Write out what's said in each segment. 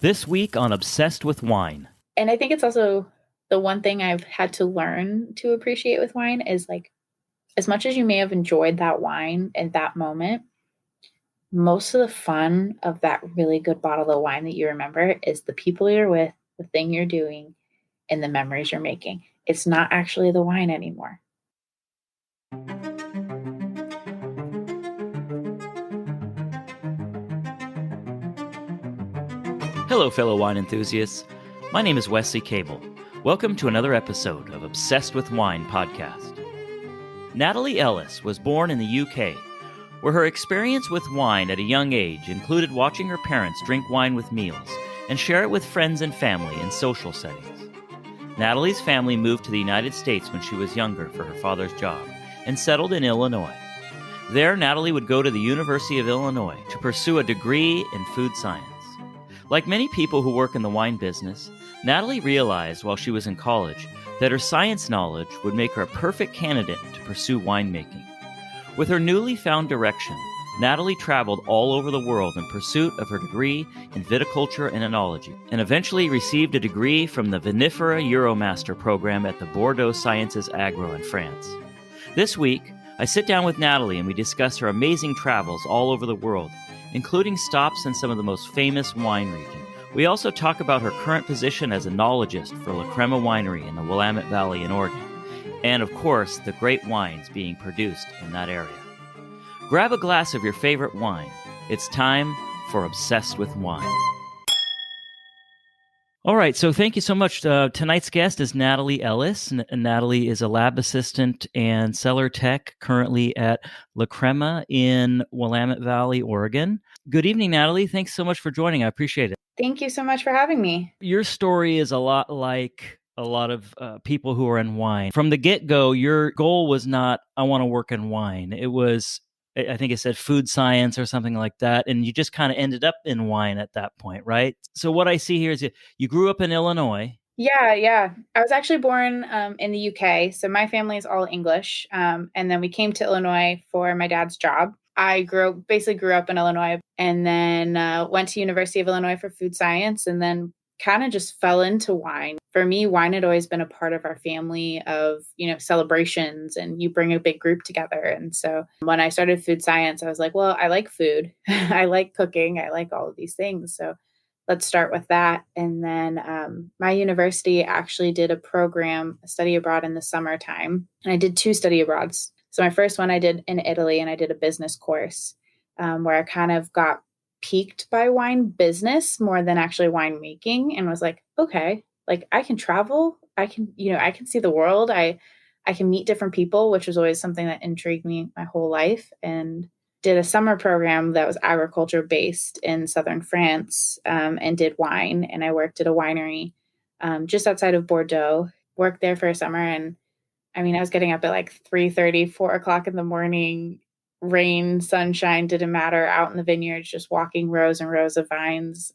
This week on Obsessed with Wine. And I think it's also the one thing I've had to learn to appreciate with wine is like, as much as you may have enjoyed that wine at that moment, most of the fun of that really good bottle of wine that you remember is the people you're with, the thing you're doing, and the memories you're making. It's not actually the wine anymore. Hello, fellow wine enthusiasts. My name is Wesley Cable. Welcome to another episode of Obsessed with Wine podcast. Natalie Ellis was born in the UK, where her experience with wine at a young age included watching her parents drink wine with meals and share it with friends and family in social settings. Natalie's family moved to the United States when she was younger for her father's job and settled in Illinois. There, Natalie would go to the University of Illinois to pursue a degree in food science. Like many people who work in the wine business, Natalie realized while she was in college that her science knowledge would make her a perfect candidate to pursue winemaking. With her newly found direction, Natalie traveled all over the world in pursuit of her degree in Viticulture and Enology, and eventually received a degree from the Vinifera Euromaster program at the Bordeaux Sciences Agro in France. This week, I sit down with Natalie and we discuss her amazing travels all over the world, including stops in some of the most famous wine regions. We also talk about her current position as Enologist for Crema Winery in the Willamette Valley in Oregon, and of course, the great wines being produced in that area. Grab a glass of your favorite wine. It's time for Obsessed with Wine. All right, so thank you so much. Tonight's guest is Natalie Ellis. Natalie is a lab assistant and cellar tech currently at La Crema in Willamette Valley, Oregon. Good evening, Natalie. Thanks so much for joining. I appreciate it. Thank you so much for having me. Your story is a lot like a lot of people who are in wine. From the get-go, your goal was not, I want to work in wine. It was, I think it said food science or something like that. And you just kind of ended up in wine at that point, right? So what I see here is you grew up in Illinois. Yeah. I was actually born in the UK. So my family is all English. And then we came to Illinois for my dad's job. I basically grew up in Illinois and then went to University of Illinois for food science and then kind of just fell into wine. For me, wine had always been a part of our family of, celebrations, and you bring a big group together. And so when I started food science, I was like, well, I like food. I like cooking. I like all of these things. So let's start with that. And then my university actually did a study abroad in the summertime. And I did 2 study abroads. So my first one I did in Italy, and I did a business course where I kind of got piqued by wine business more than actually winemaking, and was like, okay, like I can travel. I can see the world. I can meet different people, which was always something that intrigued me my whole life, and did a summer program that was agriculture based in southern France and did wine. And I worked at a winery just outside of Bordeaux, worked there for a summer. And I mean, I was getting up at like 3:30, 4 o'clock in the morning, rain, sunshine, didn't matter, out in the vineyards, just walking rows and rows of vines,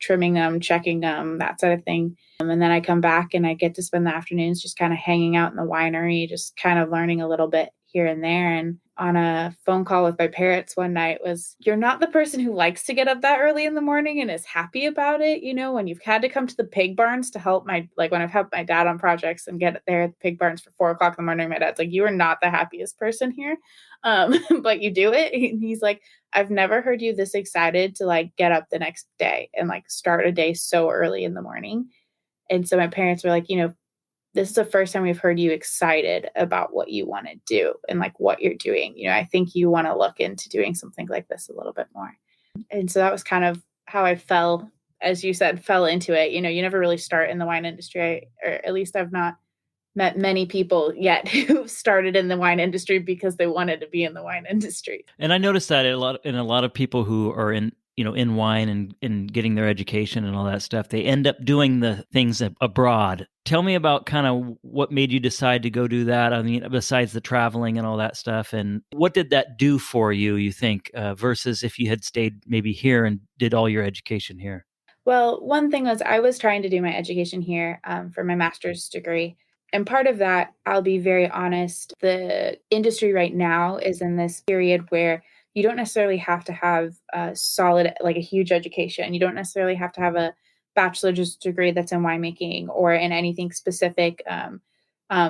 trimming them, checking them, that sort of thing. And then I come back and I get to spend the afternoons just kind of hanging out in the winery, just kind of learning a little bit here and there. And on a phone call with my parents one night was, you're not the person who likes to get up that early in the morning and is happy about it. When you've had to come to the pig barns to help when I've helped my dad on projects and get there at the pig barns for 4 o'clock in the morning, my dad's like, you are not the happiest person here. But you do it. He's like, I've never heard you this excited to like get up the next day and like start a day so early in the morning. And so my parents were like, this is the first time we've heard you excited about what you want to do and like what you're doing. I think you want to look into doing something like this a little bit more. And so that was kind of how I fell into it. You never really start in the wine industry, or at least I've not met many people yet who started in the wine industry because they wanted to be in the wine industry. And I noticed that in a lot of people who are in wine and getting their education and all that stuff, they end up doing the things abroad. Tell me about kind of what made you decide to go do that. I mean, besides the traveling and all that stuff, and what did that do for you, you think, versus if you had stayed maybe here and did all your education here? Well, one thing was I was trying to do my education here for my master's degree. And part of that, I'll be very honest, the industry right now is in this period where you don't necessarily have to have a solid, like a huge education. You don't necessarily have to have a bachelor's degree that's in winemaking or in anything specific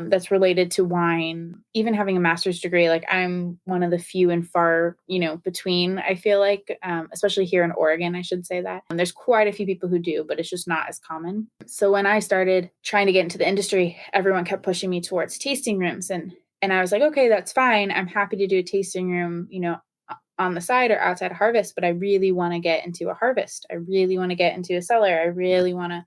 that's related to wine. Even having a master's degree, like I'm one of the few and far, between, I feel like, especially here in Oregon, I should say that. And there's quite a few people who do, but it's just not as common. So when I started trying to get into the industry, everyone kept pushing me towards tasting rooms. And I was like, okay, that's fine. I'm happy to do a tasting room, on the side or outside of harvest, but I really want to get into a harvest. I really want to get into a cellar. I really want to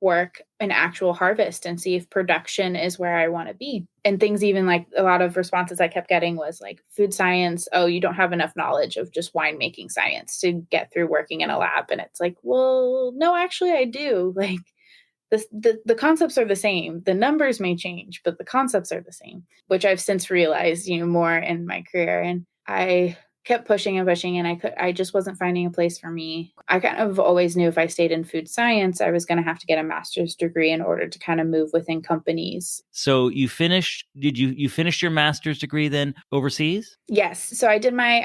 work an actual harvest and see if production is where I want to be. And things, even like a lot of responses I kept getting was like food science. Oh, you don't have enough knowledge of just winemaking science to get through working in a lab. And it's like, well, no, actually I do. Like the concepts are the same. The numbers may change, but the concepts are the same, which I've since realized, more in my career. And I kept pushing and pushing, and I just wasn't finding a place for me. I kind of always knew if I stayed in food science, I was going to have to get a master's degree in order to kind of move within companies. So you finished, you finish your master's degree then overseas? Yes. So I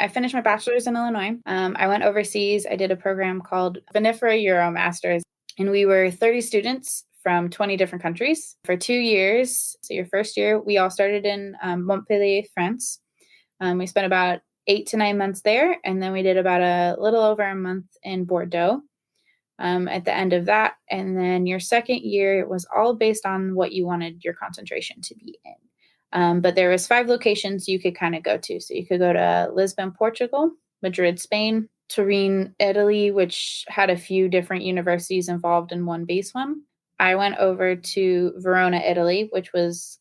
finished my bachelor's in Illinois. I went overseas. I did a program called Vinifera Euromaster, and we were 30 students from 20 different countries for 2 years. So your first year, we all started in Montpellier, France. We spent about 8 to 9 months there. And then we did about a little over a month in Bordeaux at the end of that. And then your second year, it was all based on what you wanted your concentration to be in. But there was 5 locations you could kind of go to. So you could go to Lisbon, Portugal, Madrid, Spain, Turin, Italy, which had a few different universities involved in one base one. I went over to Verona, Italy, which was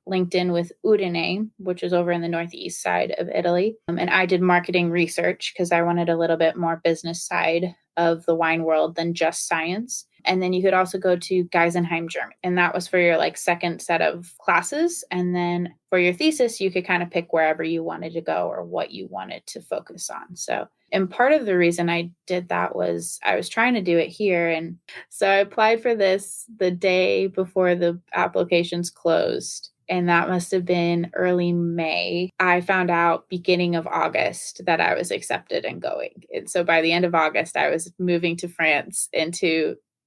linked in with Udine, which is over in the northeast side of Italy. And I did marketing research because I wanted a little bit more business side of the wine world than just science. And then you could also go to Geisenheim, Germany. And that was for your second set of classes. And then for your thesis, you could kind of pick wherever you wanted to go or what you wanted to focus on. So, and part of the reason I did that was I was trying to do it here. And so I applied for this the day before the applications closed. And that must have been early May. I found out beginning of August that I was accepted and going. And so by the end of August, I was moving to France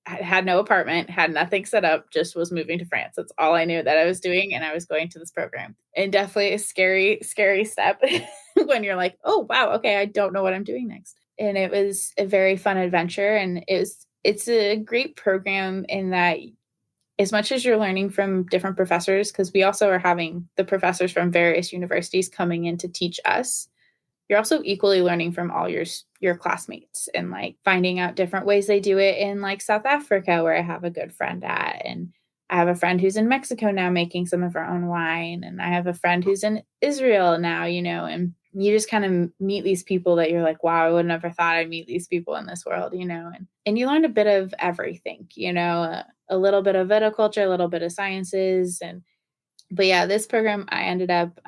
had no apartment, had nothing set up, just was moving to France. That's all I knew that I was doing. And I was going to this program. And definitely a scary, scary step when you're like, oh, wow, okay, I don't know what I'm doing next. And it was a very fun adventure. And it's a great program in that as much as you're learning from different professors, because we also are having the professors from various universities coming in to teach us, you're also equally learning from all your classmates and finding out different ways they do it in South Africa, where I have a good friend at. And I have a friend who's in Mexico now making some of her own wine. And I have a friend who's in Israel now, and you just kind of meet these people that you're like, wow, I would never thought I'd meet these people in this world, and you learn a bit of everything, a little bit of viticulture, a little bit of sciences. But yeah, this program I ended up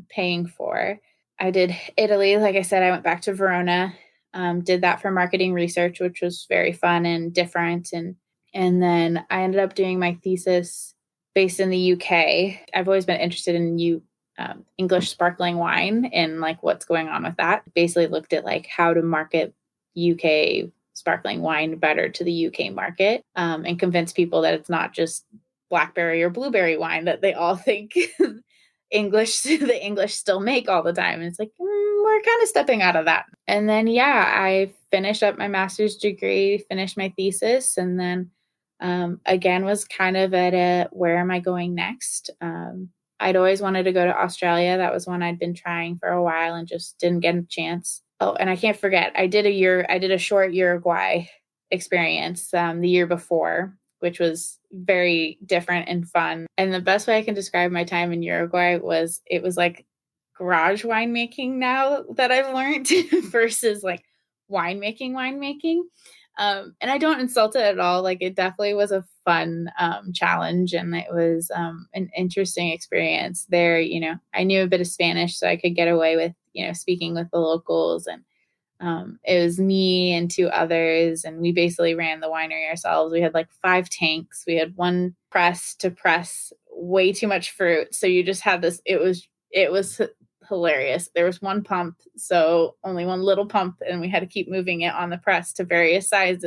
paying for. I did Italy. Like I said, I went back to Verona, did that for marketing research, which was very fun and different. And then I ended up doing my thesis based in the UK. I've always been interested in English sparkling wine and what's going on with that. Basically looked at how to market UK sparkling wine better to the UK market, and convince people that it's not just blackberry or blueberry wine that they all think the English still make all the time. And it's we're kind of stepping out of that. And then, I finished up my master's degree, finished my thesis, and then again was kind of at where am I going next? I'd always wanted to go to Australia. That was one I'd been trying for a while and just didn't get a chance. Oh, and I can't forget, I did a short Uruguay experience the year before, which was very different and fun. And the best way I can describe my time in Uruguay was it was garage winemaking now that I've learned versus winemaking. And I don't insult it at all. It definitely was a fun challenge, and it was an interesting experience there. I knew a bit of Spanish, so I could get away with, speaking with the locals. And it was me and 2 others, and we basically ran the winery ourselves. We had 5 tanks. We had 1 press to press way too much fruit. So you just had this, it was hilarious. There was one pump, so only one little pump, and we had to keep moving it on the press to various sides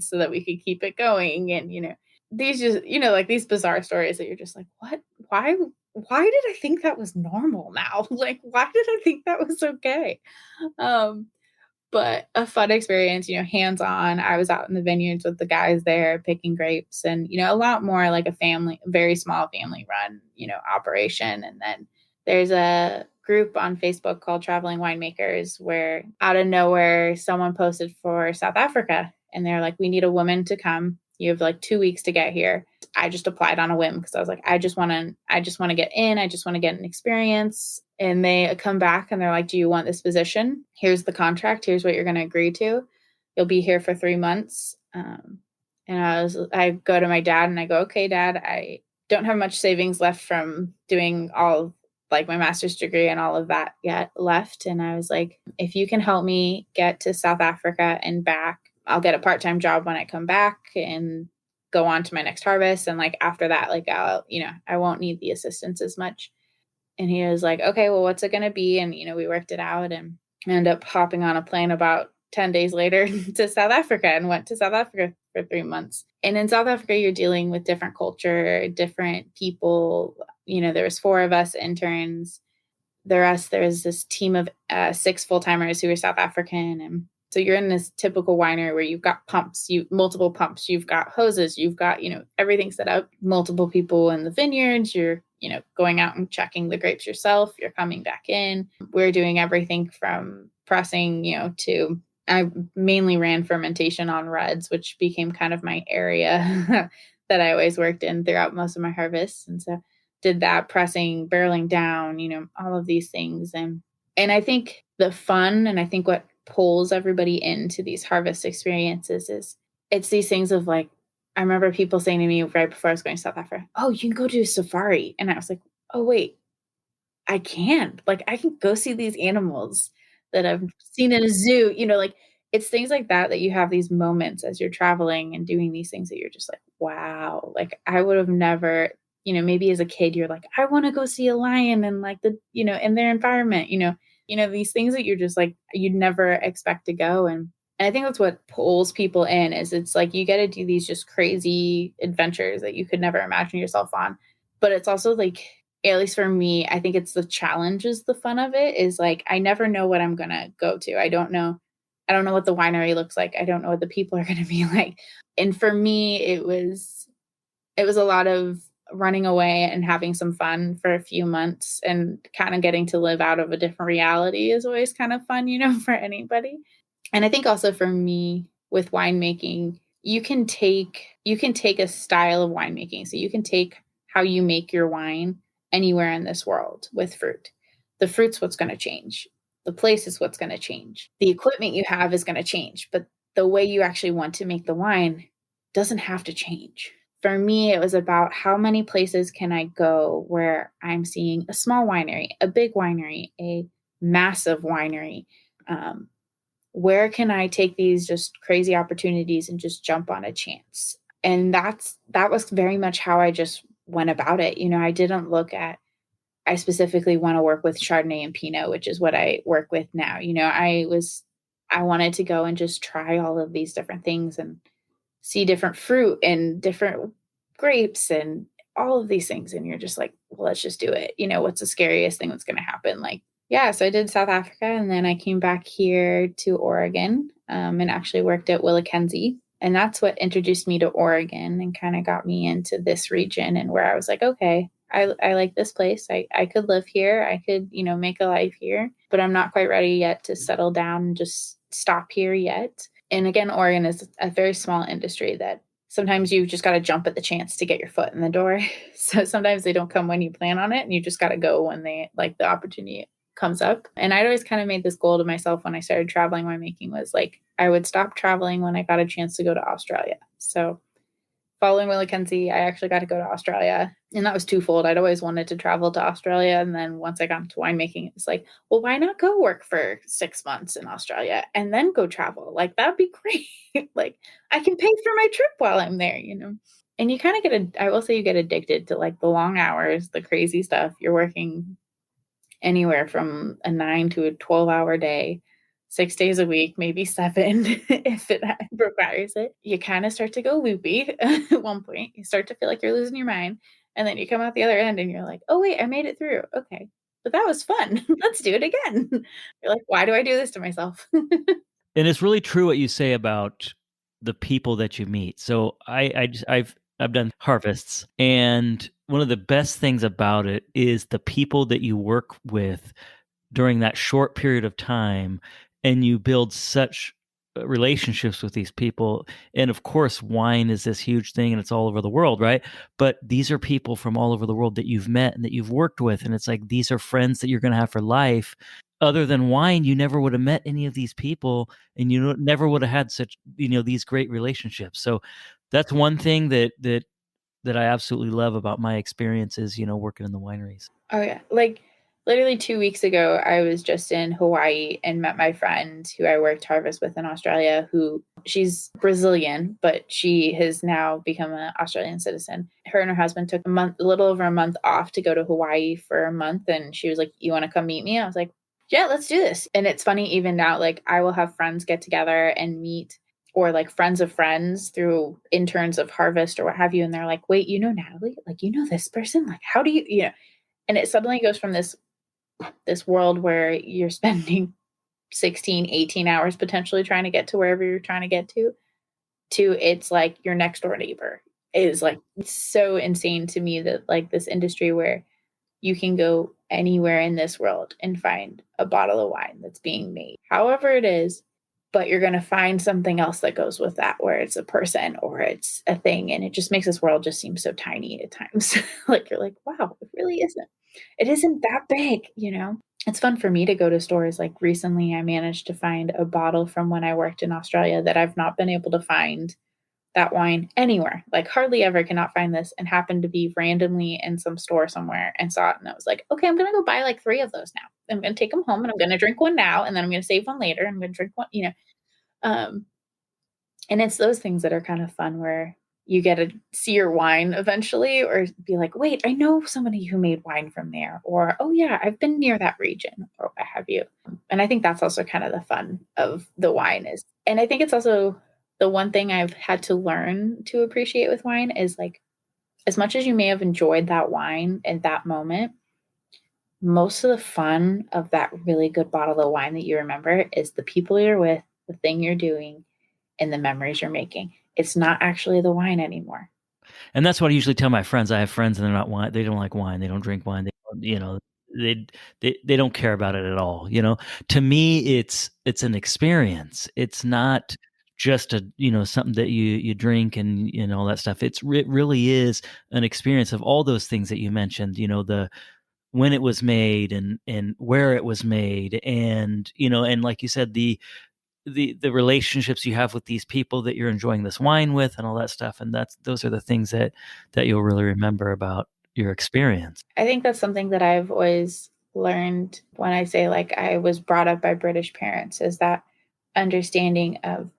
so that we could keep it going. And, these just, like these bizarre stories that you're just like, what? Why did I think that was normal now? Like, why did I think that was okay? But a fun experience, hands-on. I was out in the vineyards with the guys there picking grapes, and, a lot more like a very small family run, operation. And then there's a group on Facebook called Traveling Winemakers, where out of nowhere, someone posted for South Africa, and they're like, we need a woman to come. You have like 2 weeks to get here. I just applied on a whim because I was like, I just want to get in. I just want to get an experience. And they come back and they're like, do you want this position? Here's the contract. Here's what you're going to agree to. You'll be here for 3 months. And I go to my dad and I go, okay, Dad, I don't have much savings left from doing all like my master's degree and all of that yet left. And I was like, if you can help me get to South Africa and back, I'll get a part-time job when I come back and go on to my next harvest. And like, after that, like, I won't need the assistance as much. And he was like, okay, well, what's it going to be? And, we worked it out and ended up hopping on a plane about 10 days later to South Africa and went to South Africa for 3 months. And in South Africa, you're dealing with different culture, different people. There was 4 of us interns. There's this team of 6 full-timers who are South African. And so you're in this typical winery where you've got multiple pumps, you've got hoses, you've got, everything set up, multiple people in the vineyards, you're, going out and checking the grapes yourself, you're coming back in. We're doing everything from pressing, to, I mainly ran fermentation on reds, which became kind of my area that I always worked in throughout most of my harvests. And so did that, pressing, barreling down, all of these things. And I think the fun, and I think what pulls everybody into these harvest experiences is it's these things of like, I remember people saying to me right before I was going to South Africa, oh, you can go do a safari. And I was like, oh, wait, I can. Like, I can go see these animals that I've seen in a zoo, like it's things like that you have these moments as you're traveling and doing these things that you're just like, wow, like I would have never, maybe as a kid, you're like, I want to go see a lion and like in their environment, these things that you're just like, you'd never expect to go. And I think that's what pulls people in is it's like, you get to do these just crazy adventures that you could never imagine yourself on. But it's also like, at least for me, I think it's the challenge is the fun of it is like, I never know what I'm going to go to. I don't know what the winery looks like. I don't know what the people are going to be like. And for me, it was a lot of running away and having some fun for a few months and kind of getting to live out of a different reality is always kind of fun, for anybody. And I think also for me with winemaking, you can take a style of winemaking. So you can take how you make your wine anywhere in this world with fruit. The fruit's what's going to change. The place is what's going to change. The equipment you have is going to change, but the way you actually want to make the wine doesn't have to change. For me, it was about how many places can I go where I'm seeing a small winery, a big winery, a massive winery. Where can I take these just crazy opportunities and just jump on a chance? And that was very much how I just went about it. I didn't look at, I specifically want to work with Chardonnay and Pinot, which is what I work with now. I wanted to go and just try all of these different things and see different fruit and different grapes and all of these things. And you're just like, well, let's just do it. What's the scariest thing that's going to happen? Like, yeah, so I did South Africa and then I came back here to Oregon and actually worked at Willamette. And that's what introduced me to Oregon and kind of got me into this region and where I was like, okay, I like this place. I could live here. I could, make a life here, but I'm not quite ready yet to settle down and just stop here yet. And again, Oregon is a very small industry that sometimes you just got to jump at the chance to get your foot in the door. So sometimes they don't come when you plan on it and you just got to go when the opportunity comes up. And I'd always kind of made this goal to myself when I started traveling winemaking was like, I would stop traveling when I got a chance to go to Australia. So following Willamette, I actually got to go to Australia. And that was twofold. I'd always wanted to travel to Australia. And then once I got into winemaking, it was like, well, why not go work for 6 months in Australia and then go travel? Like, that'd be great. Like, I can pay for my trip while I'm there, And you kind of I will say you get addicted to like the long hours, the crazy stuff. You're working anywhere from a 9 to a 12-hour day, 6 days a week, maybe 7 if it requires it. You kind of start to go loopy at one point. You start to feel like you're losing your mind. And then you come out the other end and you're like, oh, wait, I made it through. Okay. But that was fun. Let's do it again. You're like, why do I do this to myself? And it's really true what you say about the people that you meet. So I've done harvests, and one of the best things about it is the people that you work with during that short period of time, and you build such relationships with these people. And of course, wine is this huge thing and it's all over the world, right? But these are people from all over the world that you've met and that you've worked with. And it's like, these are friends that you're going to have for life. Other than wine, you never would have met any of these people, and you never would have had such, these great relationships. So that's one thing that I absolutely love about my experiences, working in the wineries. Oh, yeah. Like literally 2 weeks ago, I was just in Hawaii and met my friend who I worked harvest with in Australia, who she's Brazilian, but she has now become an Australian citizen. Her and her husband took a little over a month off to go to Hawaii for a month. And she was like, you want to come meet me? I was like, yeah, let's do this. And it's funny, even now, like I will have friends get together and meet, or like friends of friends through interns of harvest or what have you. And they're like, wait, Natalie, like, this person, like, how do you, and it suddenly goes from this world where you're spending 16, 18 hours potentially trying to get to wherever you're trying to get to it's like your next door neighbor. Is like, it's so insane to me that like this industry where you can go anywhere in this world and find a bottle of wine that's being made, however it is, but you're going to find something else that goes with that, where it's a person or it's a thing. And it just makes this world just seem so tiny at times. Like, you're like, wow, it really isn't. It isn't that big, It's fun for me to go to stores. Like recently I managed to find a bottle from when I worked in Australia that I've not been able to find that wine anywhere, like hardly ever cannot find this, and happened to be randomly in some store somewhere and saw it. And I was like, okay, I'm going to go buy like 3 of those now. I'm going to take them home and I'm going to drink one now. And then I'm going to save one later. I'm going to drink one, and it's those things that are kind of fun where you get to see your wine eventually, or be like, wait, I know somebody who made wine from there, or, oh yeah, I've been near that region, or what have you. And I think that's also kind of the fun of the wine is, and I think it's also the one thing I've had to learn to appreciate with wine is like, as much as you may have enjoyed that wine at that moment, most of the fun of that really good bottle of wine that you remember is the people you're with, the thing you're doing, and the memories you're making. It's not actually the wine anymore. And that's what I usually tell my friends. I have friends and they're not wine. They don't like wine. They don't drink wine. They don't care about it at all. To me, it's an experience. It's not just something that you drink and all that stuff. It really is an experience of all those things that you mentioned. The when it was made and where it was made, and and like you said, the relationships you have with these people that you're enjoying this wine with and all that stuff. And those are the things that you'll really remember about your experience. I think that's something that I've always learned when I say like I was brought up by British parents, is that understanding of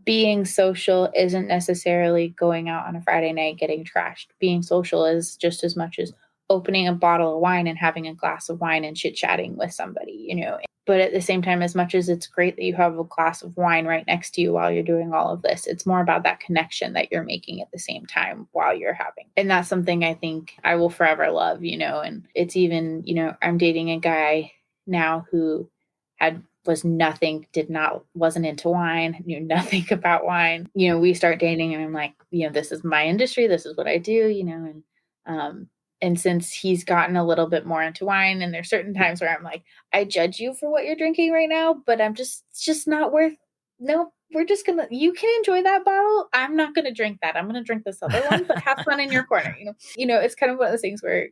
being social isn't necessarily going out on a Friday night getting trashed. Being social is just as much as opening a bottle of wine and having a glass of wine and chit-chatting with somebody, But at the same time, as much as it's great that you have a glass of wine right next to you while you're doing all of this, it's more about that connection that you're making at the same time while you're having. And that's something I think I will forever love, and it's even, I'm dating a guy now who wasn't into wine, knew nothing about wine. We start dating and I'm like, this is my industry. This is what I do, and since he's gotten a little bit more into wine, and there's certain times where I'm like, I judge you for what you're drinking right now, but it's just not worth, no, you can enjoy that bottle. I'm not going to drink that. I'm going to drink this other one, but have fun in your corner. It's kind of one of those things where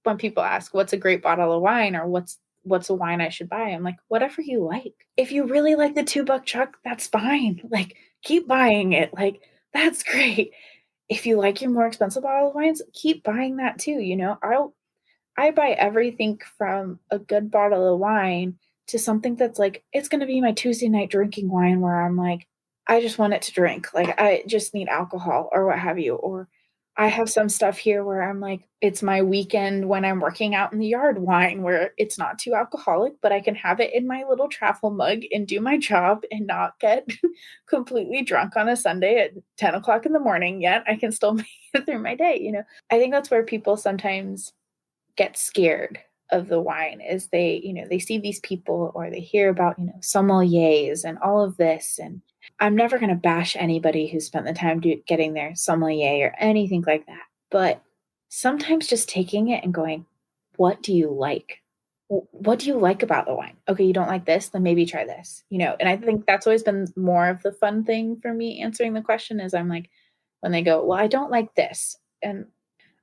when people ask, what's a great bottle of wine, or what's a wine I should buy? I'm like, whatever you like. If you really like the $2 chuck, that's fine. Like, keep buying it. Like, that's great. If you like your more expensive bottle of wines, keep buying that too. I buy everything from a good bottle of wine to something that's like, it's going to be my Tuesday night drinking wine where I'm like, I just want it to drink. Like, I just need alcohol or what have you. Or I have some stuff here where I'm like, it's my weekend when I'm working out in the yard wine where it's not too alcoholic, but I can have it in my little travel mug and do my job and not get completely drunk on a Sunday at 10 o'clock in the morning. Yet I can still make it through my day. I think that's where people sometimes get scared of the wine is they see these people or they hear about, sommeliers and all of this. And I'm never going to bash anybody who spent the time getting their sommelier or anything like that. But sometimes just taking it and going, what do you like? What do you like about the wine? Okay, you don't like this, then maybe try this, and I think that's always been more of the fun thing for me answering the question is I'm like, when they go, well, I don't like this. And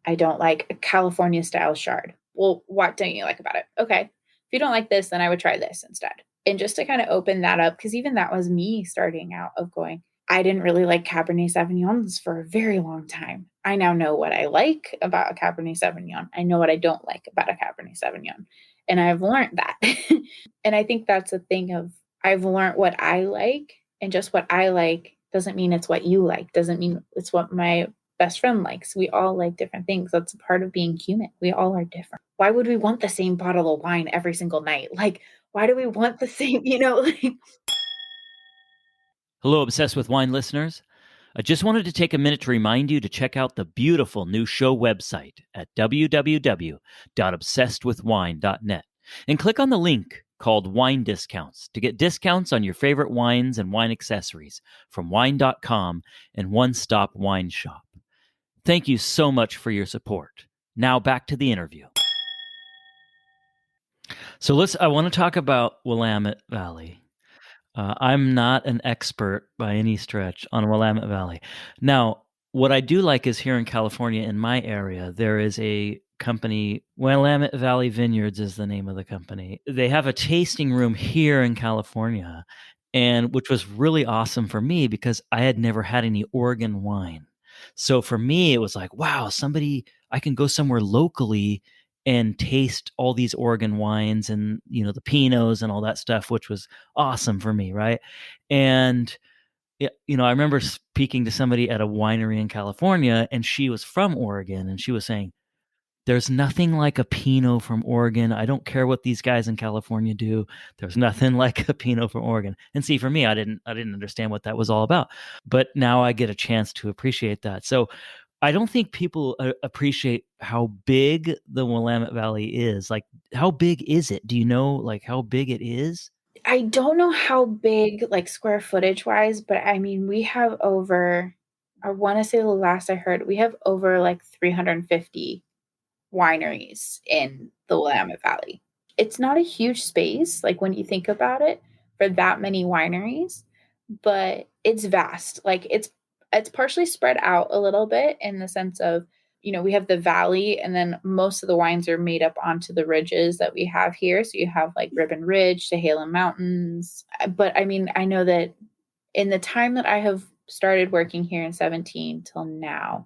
I don't like a California style chard. Well, what don't you like about it? Okay. If you don't like this, then I would try this instead. And just to kind of open that up, because even that was me starting out of going, I didn't really like Cabernet Sauvignons for a very long time. I now know what I like about a Cabernet Sauvignon. I know what I don't like about a Cabernet Sauvignon. And I've learned that. And I think that's a thing of I've learned what I like, and just what I like doesn't mean it's what you like, doesn't mean it's what my best friend likes. We all like different things. That's a part of being human. We all are different. Why would we want the same bottle of wine every single night? Like, why do we want the same, Hello, Obsessed with Wine listeners. I just wanted to take a minute to remind you to check out the beautiful new show website at www.obsessedwithwine.net and click on the link called Wine Discounts to get discounts on your favorite wines and wine accessories from wine.com and One Stop Wine Shop. Thank you so much for your support. Now back to the interview. So I want to talk about Willamette Valley. I'm not an expert by any stretch on Willamette Valley. Now, what I do like is here in California, in my area, there is a company, Willamette Valley Vineyards is the name of the company. They have a tasting room here in California, and which was really awesome for me because I had never had any Oregon wine. So for me, it was like, wow, I can go somewhere locally and taste all these Oregon wines and, the Pinots and all that stuff, which was awesome for me. Right. And, I remember speaking to somebody at a winery in California, and she was from Oregon, and she was saying, there's nothing like a Pinot from Oregon. I don't care what these guys in California do. There's nothing like a Pinot from Oregon. And see, for me, I didn't understand what that was all about. But now I get a chance to appreciate that. So I don't think people appreciate how big the Willamette Valley is. Like, how big is it? Do you know, like, how big it is? I don't know how big, like, square footage wise, but I mean, we have over, I want to say the last I heard, we have over like 350 wineries in the Willamette Valley. It's not a huge space, like when you think about it, for that many wineries, but it's vast. Like it's partially spread out a little bit in the sense of, we have the valley, and then most of the wines are made up onto the ridges that we have here. So you have like Ribbon Ridge, Chehalem Mountains. But I mean, I know that in the time that I have started working here in 17 till now,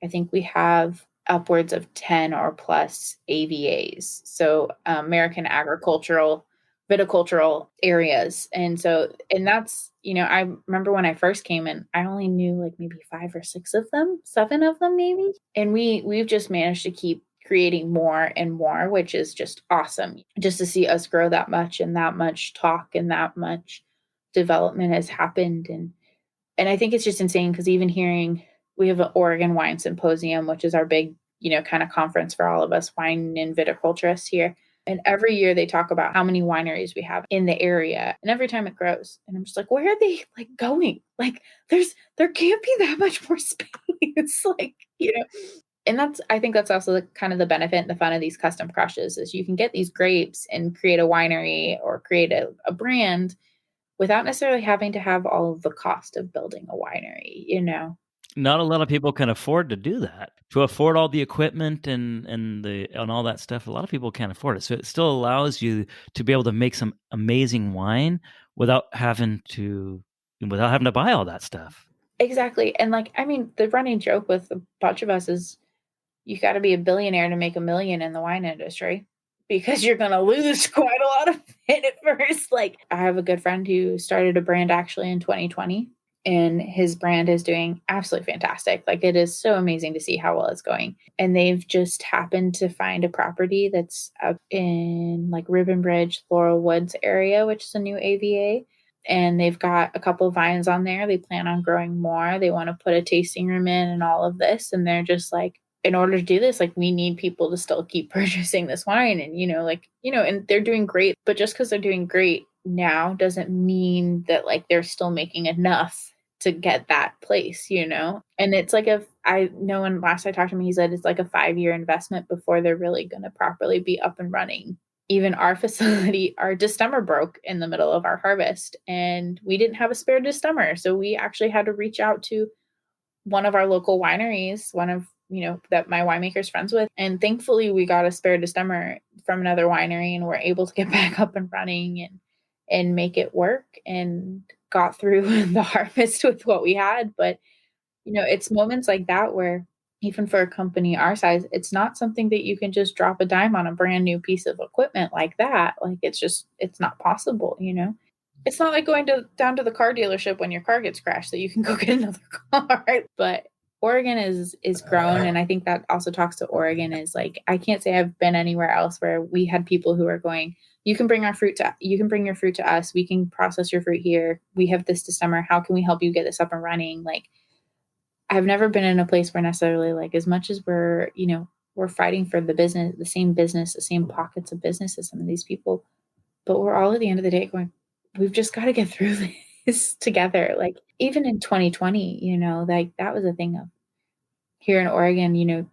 I think we have upwards of 10 or plus AVAs. So American Agricultural Viticultural areas. And that's, I remember when I first came in, I only knew like maybe 5 or 6 of them, 7 of them maybe. And we've just managed to keep creating more and more, which is just awesome. Just to see us grow that much, and that much talk and that much development has happened. And I think it's just insane because even hearing, we have an Oregon Wine Symposium, which is our big, kind of conference for all of us wine and viticulturists here. And every year they talk about how many wineries we have in the area. And every time it grows. And I'm just like, where are they like going? Like there can't be that much more space. Like, and I think that's also kind of the benefit and the fun of these custom crushes is you can get these grapes and create a winery or create a brand without necessarily having to have all of the cost of building a winery, Not a lot of people can afford to do that. To afford all the equipment and all that stuff, a lot of people can't afford it. So it still allows you to be able to make some amazing wine without having to buy all that stuff. Exactly. And like, I mean, the running joke with a bunch of us is you got to be a billionaire to make $1 million in the wine industry, because you're going to lose quite a lot of it at first. Like, I have a good friend who started a brand actually in 2020. and his brand is doing absolutely fantastic. Like, it is so amazing to see how well it's going. And they've just happened to find a property that's up in like Ribbon Bridge, Laurel Woods area, which is a new AVA. And they've got a couple of vines on there. They plan on growing more. They want to put a tasting room in and all of this. And they're just like, in order to do this, like, we need people to still keep purchasing this wine. And, and they're doing great. But just because they're doing great now doesn't mean that like they're still making enough to get that place, And it's like, I know when last I talked to him, he said it's like a 5-year investment before they're really going to properly be up and running. Even our facility, our destemmer broke in the middle of our harvest and we didn't have a spare destemmer. So we actually had to reach out to one of our local wineries, one of, that my winemaker's friends with. And thankfully we got a spare destemmer from another winery and we're able to get back up and running and make it work and got through the harvest with what we had. But, it's moments like that where even for a company our size, it's not something that you can just drop a dime on a brand new piece of equipment like that. Like, it's not possible, It's not like going down to the car dealership when your car gets crashed that you can go get another car. But Oregon is grown. And I think that also talks to Oregon is like, I can't say I've been anywhere else where we had people who are going, you can bring your fruit to us. We can process your fruit here. We have this December. How can we help you get this up and running? Like, I've never been in a place where necessarily like, as much as we're fighting for the same business, the same pockets of business as some of these people, but we're all at the end of the day going, we've just got to get through this together. Like, even in 2020, like that was a thing of here in Oregon,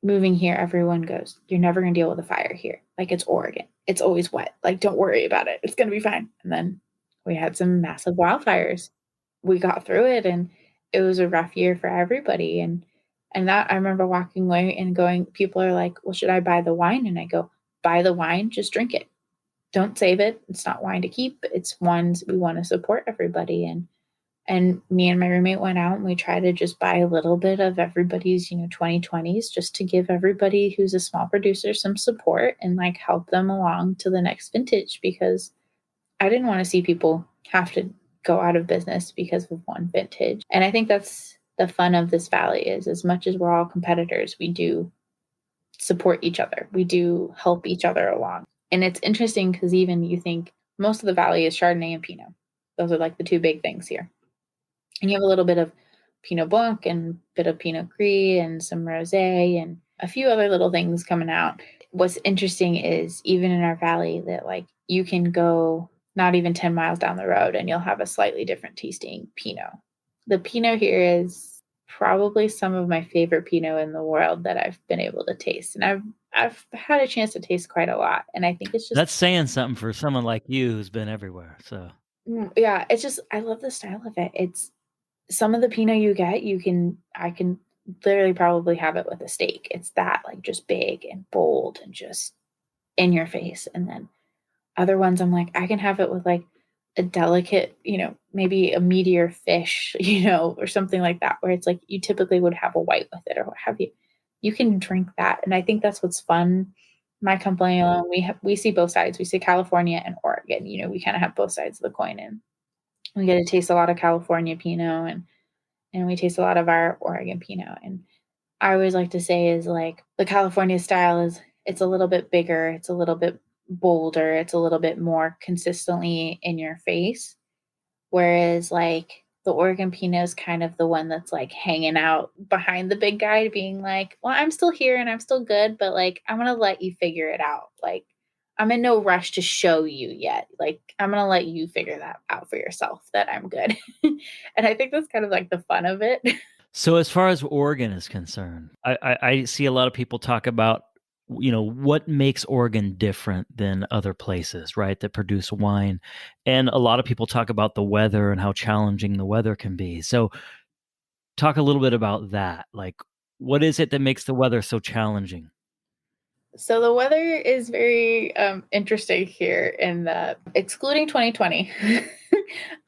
moving here, everyone goes, you're never going to deal with a fire here. Like, it's Oregon. It's always wet. Like, don't worry about it. It's going to be fine. And then we had some massive wildfires. We got through it and it was a rough year for everybody. And that I remember walking away and going, people are like, well, should I buy the wine? And I go, buy the wine, just drink it. Don't save it. It's not wine to keep. It's ones we want to support everybody. And me and my roommate went out and we tried to just buy a little bit of everybody's, 2020s just to give everybody who's a small producer some support and like help them along to the next vintage, because I didn't want to see people have to go out of business because of one vintage. And I think that's the fun of this valley is, as much as we're all competitors, we do support each other. We do help each other along. And it's interesting because even you think most of the valley is Chardonnay and Pinot. Those are like the two big things here. And you have a little bit of Pinot Blanc and a bit of Pinot Gris and some Rosé and a few other little things coming out. What's interesting is even in our valley that like you can go not even 10 miles down the road and you'll have a slightly different tasting Pinot. The Pinot here is probably some of my favorite Pinot in the world that I've been able to taste. And I've had a chance to taste quite a lot. And I think it's just... That's saying something for someone like you who's been everywhere. So yeah, it's just, I love the style of it. It's some of the Pinot you get, I can literally probably have it with a steak. It's that like just big and bold and just in your face. And then other ones I'm like, I can have it with like a delicate, maybe a meatier fish, or something like that, where it's like you typically would have a white with it or what have you. You can drink that. And I think that's what's fun. My company alone, we see both sides. We see California and Oregon. We kind of have both sides of the coin, and we get to taste a lot of California Pinot and we taste a lot of our Oregon Pinot. And I always like to say is like the California style is it's a little bit bigger. It's a little bit bolder. It's a little bit more consistently in your face. Whereas like the Oregon Pinot is kind of the one that's like hanging out behind the big guy being like, well, I'm still here and I'm still good, but like, I'm going to let you figure it out. Like, I'm in no rush to show you yet. Like, I'm going to let you figure that out for yourself that I'm good. And I think that's kind of like the fun of it. So as far as Oregon is concerned, I see a lot of people talk about, what makes Oregon different than other places, right, that produce wine. And a lot of people talk about the weather and how challenging the weather can be. So talk a little bit about that. Like, what is it that makes the weather so challenging? So the weather is very interesting here in that, excluding 2020,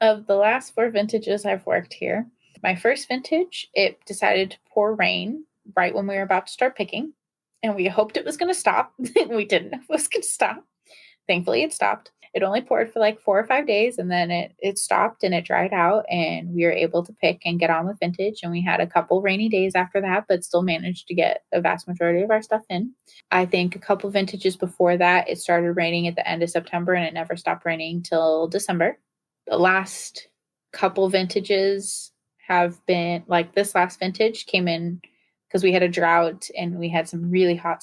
of the last 4 vintages I've worked here, my first vintage, it decided to pour rain right when we were about to start picking. And we hoped it was going to stop. We didn't know if it was going to stop. Thankfully, it stopped. it only poured for like 4 or 5 days, and then it stopped and it dried out, and we were able to pick and get on with vintage. And we had a couple rainy days after that, but still managed to get a vast majority of our stuff in. I think a couple vintages before that, it started raining at the end of September, and it never stopped raining till December. The last couple vintages have been like this last vintage came in because we had a drought and we had some really hot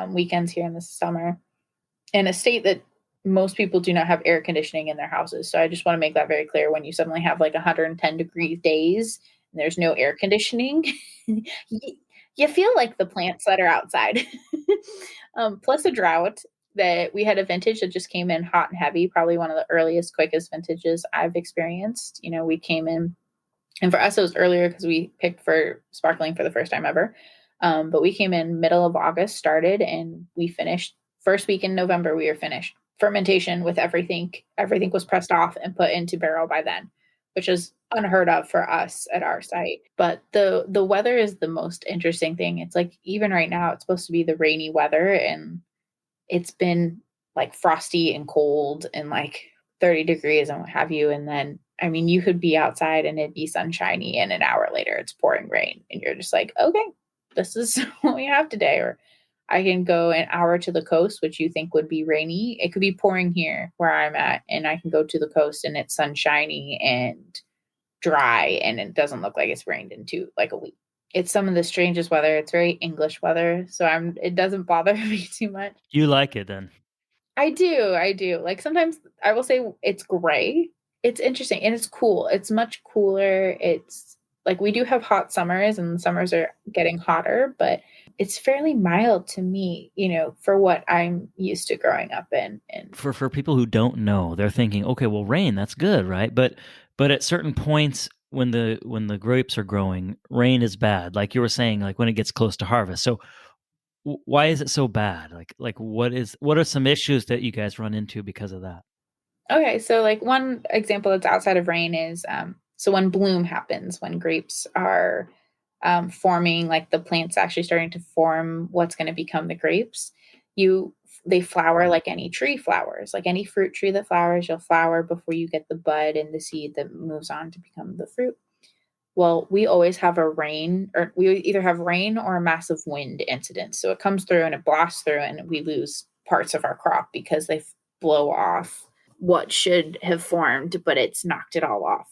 weekends here in the summer in a state that most people do not have air conditioning in their houses. So I just want to make that very clear. When you suddenly have like 110-degree days and there's no air conditioning, you feel like the plants that are outside. Plus a drought, that we had a vintage that just came in hot and heavy, probably one of the earliest, quickest vintages I've experienced. We came in, and for us, it was earlier because we picked for sparkling for the first time ever. But we came in middle of August, started, and we finished first week in November. We were finished fermentation with everything. Everything was pressed off and put into barrel by then, which is unheard of for us at our site. But the weather is the most interesting thing. It's like, even right now, it's supposed to be the rainy weather, and it's been like frosty and cold and like 30 degrees and what have you. And then, I mean, you could be outside and it'd be sunshiny, and an hour later it's pouring rain, and you're just like, okay, this is what we have today. Or I can go an hour to the coast, which you think would be rainy. It could be pouring here where I'm at, and I can go to the coast and it's sunshiny and dry, and it doesn't look like it's rained into like a week. It's some of the strangest weather. It's very English weather, so it doesn't bother me too much. You like it then? I do. Like, sometimes I will say it's gray. It's interesting, and it's cool. It's much cooler. It's like, we do have hot summers, and the summers are getting hotter, but it's fairly mild to me, for what I'm used to growing up in. And For people who don't know, they're thinking, okay, well, rain, that's good, right? But at certain points when the grapes are growing, rain is bad. Like you were saying, like when it gets close to harvest. So why is it so bad? Like what are some issues that you guys run into because of that? okay, so like one example that's outside of rain is so when bloom happens, when grapes are forming, like the plant's actually starting to form what's going to become the grapes. They flower like any tree flowers, like any fruit tree that flowers. You'll flower before you get the bud and the seed that moves on to become the fruit. Well, we always have we either have rain or a massive wind incident. So it comes through and it blasts through, and we lose parts of our crop because they blow off what should have formed, but it's knocked it all off.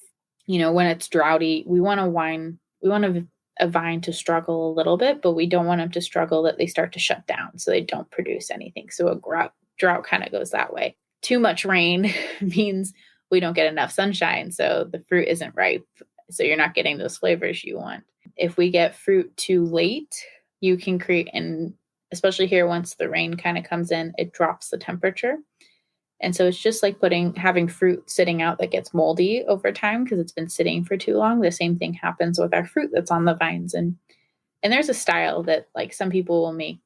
When it's droughty, we want a vine to struggle a little bit, but we don't want them to struggle that they start to shut down so they don't produce anything. So a drought kind of goes that way. Too much rain means we don't get enough sunshine, so the fruit isn't ripe. So you're not getting those flavors you want. If we get fruit too late, you can create, and especially here, once the rain kind of comes in, it drops the temperature. And so it's just like having fruit sitting out that gets moldy over time because it's been sitting for too long. The same thing happens with our fruit that's on the vines. And there's a style that, like, some people will make,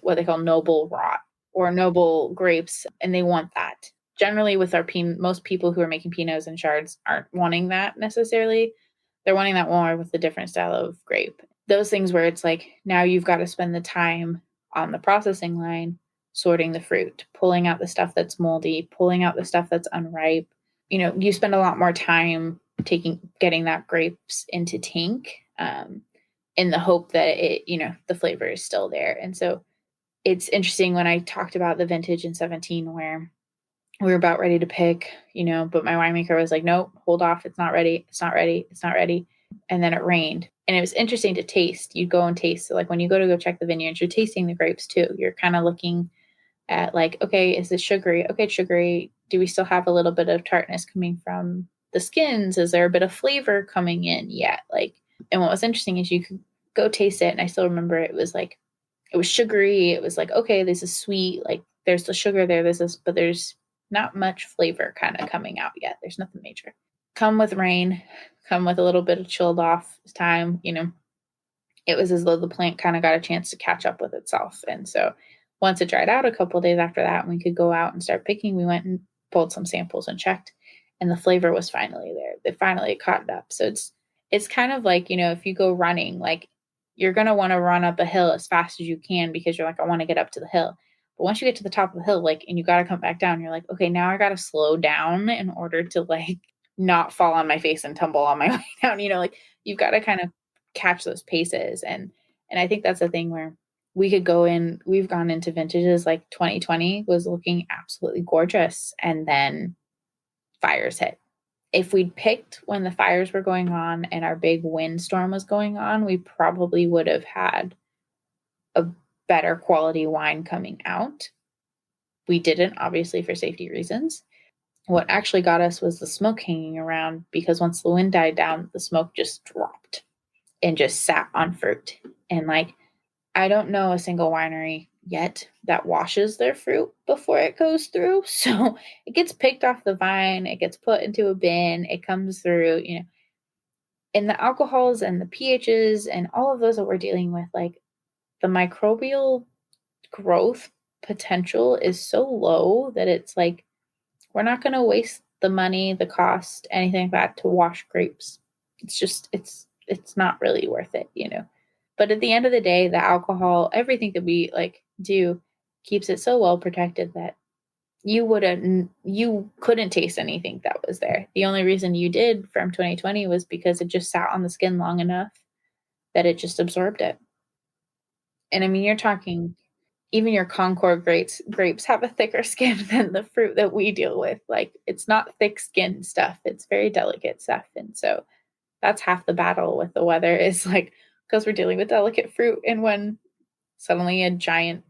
what they call noble rot or noble grapes, and they want that. Generally with most people who are making Pinots and Chards aren't wanting that necessarily. They're wanting that more with a different style of grape. Those things where it's like, now you've got to spend the time on the processing line sorting the fruit, pulling out the stuff that's moldy, pulling out the stuff that's unripe. You spend a lot more time getting that grapes into tank in the hope that the flavor is still there. And so it's interesting when I talked about the vintage in 2017 where we were about ready to pick, but my winemaker was like, nope, hold off. It's not ready. It's not ready. It's not ready. And then it rained. And it was interesting to taste. You'd go and taste. So like when you go check the vineyards, you're tasting the grapes too. You're kind of looking at like, okay, is this sugary? Okay, it's sugary. Do we still have a little bit of tartness coming from the skins? Is there a bit of flavor coming in yet? And what was interesting is you could go taste it. And I still remember it was sugary. It was like, okay, this is sweet. Like there's the sugar there. But there's not much flavor kind of coming out yet. There's nothing major. Come with rain, come with a little bit of chilled off time. It was as though the plant kind of got a chance to catch up with itself. And so once it dried out a couple of days after that, and we could go out and start picking, we went and pulled some samples and checked, and the flavor was finally there. It finally caught up. So it's kind of like, if you go running, like you're going to want to run up a hill as fast as you can because you're like, I want to get up to the hill. But once you get to the top of the hill, like, and you got to come back down, you're like, okay, now I got to slow down in order to like not fall on my face and tumble on my way down. Like you've got to kind of catch those paces. And I think that's the thing where we've gone into vintages like 2020 was looking absolutely gorgeous. And then fires hit. If we'd picked when the fires were going on and our big windstorm was going on, we probably would have had a better quality wine coming out. We didn't, obviously, for safety reasons. What actually got us was the smoke hanging around, because once the wind died down, the smoke just dropped and just sat on fruit. And like, I don't know a single winery yet that washes their fruit before it goes through. So it gets picked off the vine, it gets put into a bin, it comes through, and the alcohols and the pHs and all of those that we're dealing with, like the microbial growth potential is so low that it's like, we're not going to waste the money, the cost, anything like that to wash grapes. It's just, it's not really worth it, But at the end of the day, the alcohol, everything that we like do keeps it so well protected that you couldn't taste anything that was there. The only reason you did from 2020 was because it just sat on the skin long enough that it just absorbed it. And I mean, you're talking, even your Concord grapes have a thicker skin than the fruit that we deal with. Like, it's not thick skin stuff. It's very delicate stuff. And so that's half the battle with the weather, is like, because we're dealing with delicate fruit. And when suddenly a giant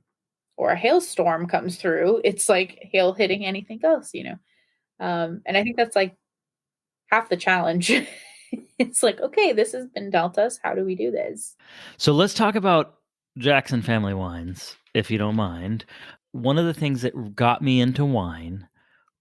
or a hailstorm comes through, it's like hail hitting anything else, And I think that's like half the challenge. It's like, okay, this has been dealt us. How do we do this? So let's talk about Jackson Family Wines, if you don't mind. One of the things that got me into wine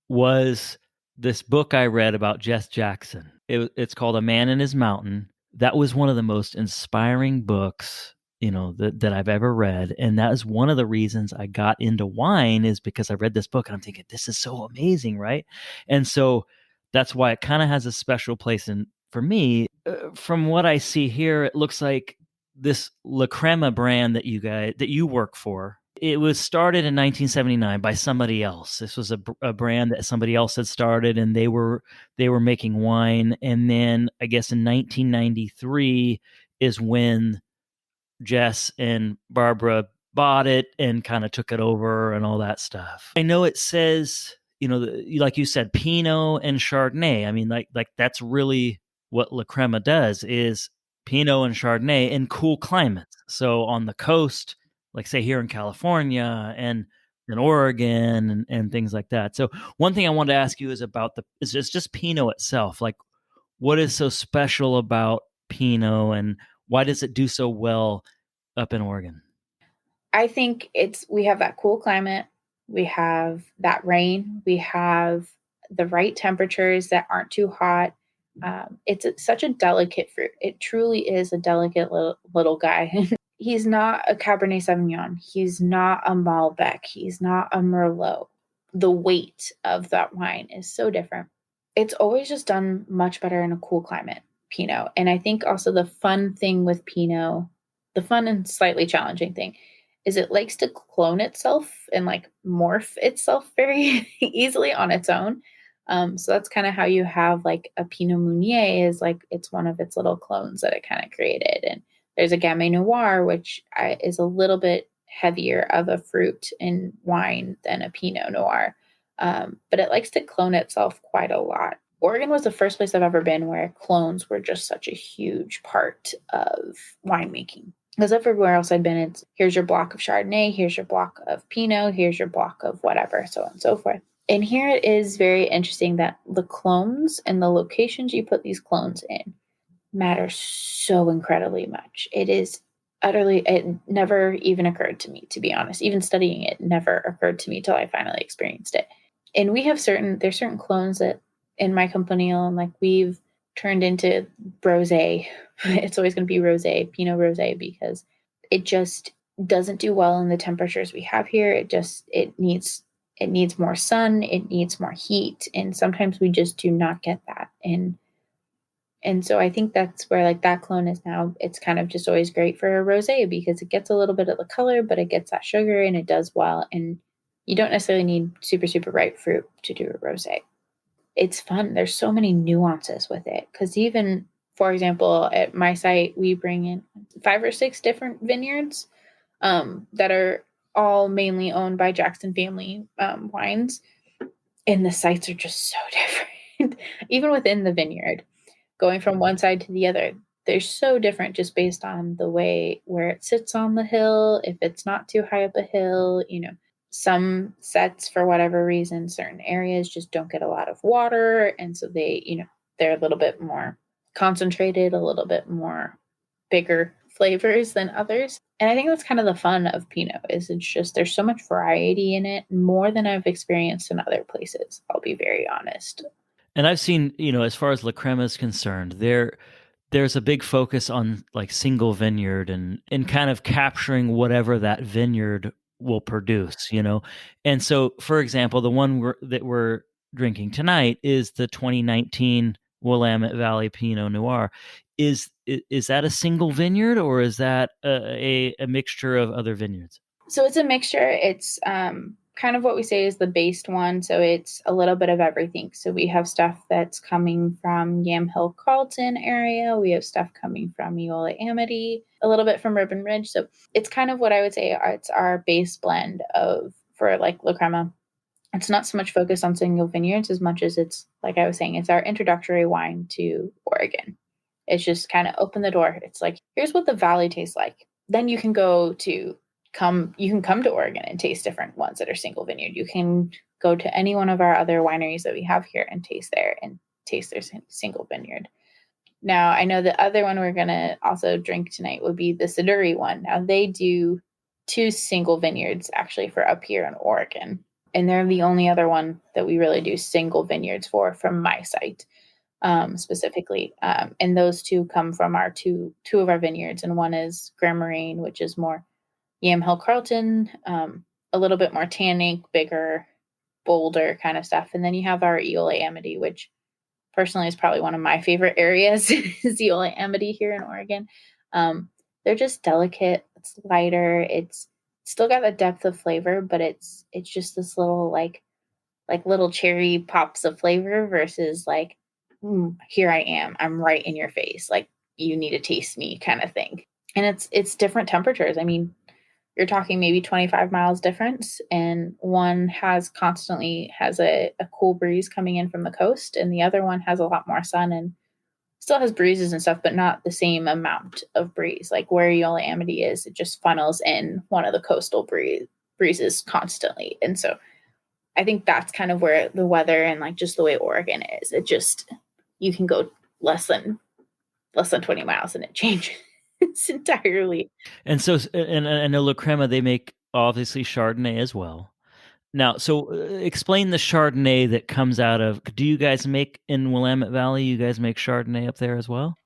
was this book I read about Jess Jackson. It's called A Man in His Mountain. That was one of the most inspiring books, that I've ever read. And that is one of the reasons I got into wine, is because I read this book and I'm thinking, this is so amazing, right? And so that's why it kind of has a special place for me. From what I see here, it looks like this La Crema brand that you work for. It was started in 1979 by somebody else. This was a brand that somebody else had started, and they were making wine. And then I guess in 1993 is when Jess and Barbara bought it and kind of took it over and all that stuff. I know it says, like you said, Pinot and Chardonnay. I mean, like that's really what La Crema does, is Pinot and Chardonnay in cool climates. So on the coast, like say here in California and in Oregon and things like that. So one thing I wanted to ask you is about it's just Pinot itself. Like, what is so special about Pinot, and why does it do so well up in Oregon? I think we have that cool climate. We have that rain. We have the right temperatures that aren't too hot. It's such a delicate fruit. It truly is a delicate little guy. He's not a Cabernet Sauvignon. He's not a Malbec. He's not a Merlot. The weight of that wine is so different. It's always just done much better in a cool climate, Pinot. And I think also the fun thing with Pinot, the fun and slightly challenging thing, is it likes to clone itself and like morph itself very easily on its own. So that's kind of how you have like a Pinot Meunier, is like it's one of its little clones that it kind of created. And there's a Gamay Noir, which is a little bit heavier of a fruit in wine than a Pinot Noir. But it likes to clone itself quite a lot. Oregon was the first place I've ever been where clones were just such a huge part of winemaking. Because everywhere else I'd been, it's here's your block of Chardonnay, here's your block of Pinot, here's your block of whatever, so on and so forth. And here it is very interesting that the clones and the locations you put these clones in matter so incredibly much. It never even occurred to me, to be honest. Even studying it never occurred to me till I finally experienced it. And we have there's certain clones that in my Campanile, and like we've turned into rosé. It's always going to be rosé, Pinot rosé, because it just doesn't do well in the temperatures we have here. It needs more sun, it needs more heat, and sometimes we just do not get that. And And so I think that's where like that clone is now. It's kind of just always great for a rosé because it gets a little bit of the color, but it gets that sugar and it does well. And you don't necessarily need super, super ripe fruit to do a rosé. It's fun. There's so many nuances with it. Because even, for example, at my site, we bring in 5 or 6 different vineyards that are all mainly owned by Jackson family wines. And the sites are just so different, even within the vineyard, going from one side to the other. They're so different just based on the way where it sits on the hill, if it's not too high up a hill, some sets, for whatever reason, certain areas just don't get a lot of water. And so they're a little bit more concentrated, a little bit more bigger flavors than others. And I think that's kind of the fun of Pinot is it's just there's so much variety in it, more than I've experienced in other places. I'll be very honest. And I've seen, as far as La Crema is concerned, there's a big focus on like single vineyard and kind of capturing whatever that vineyard will produce, And so, for example, the one that we're drinking tonight is the 2019 Willamette Valley Pinot Noir. Is that a single vineyard or is that a mixture of other vineyards? So it's a mixture. It's kind of what we say is the based one. So it's a little bit of everything. So we have stuff that's coming from Yamhill Carlton area. We have stuff coming from Eola Amity, a little bit from Ribbon Ridge. So it's kind of what I would say it's our base blend for like La Crema. It's not so much focused on single vineyards as much as it's, like I was saying, it's our introductory wine to Oregon. It's just kind of open the door. It's like, here's what the valley tastes like. Then you can come to Oregon and taste different ones that are single vineyard. You can go to any one of our other wineries that we have here and taste their single vineyard. Now, I know the other one we're going to also drink tonight would be the Saduri one. Now, they do 2 single vineyards actually for up here in Oregon. And they're the only other one that we really do single vineyards for from my site specifically. And those 2 come from our two of our vineyards. And one is Gramarine, which is more Yamhill Carlton, a little bit more tannic, bigger, bolder kind of stuff. And then you have our Eola Amity, which personally is probably one of my favorite areas is Eola Amity here in Oregon. They're just delicate. It's lighter. It's still got the depth of flavor, but it's just this little like little cherry pops of flavor versus like, here I am. I'm right in your face. Like you need to taste me kind of thing. And it's different temperatures. I mean, you're talking maybe 25 miles difference, and one has a cool breeze coming in from the coast, and the other one has a lot more sun and still has breezes and stuff, but not the same amount of breeze. Like where Eola Amity is, it just funnels in one of the coastal breezes constantly. And so I think that's kind of where the weather and like just the way Oregon is, it just, you can go less than 20 miles and it changes. It's entirely. And so, and I know La Crema, they make obviously Chardonnay as well. Now, so explain the Chardonnay that comes out of. Do you guys make in Willamette Valley? You guys make Chardonnay up there as well?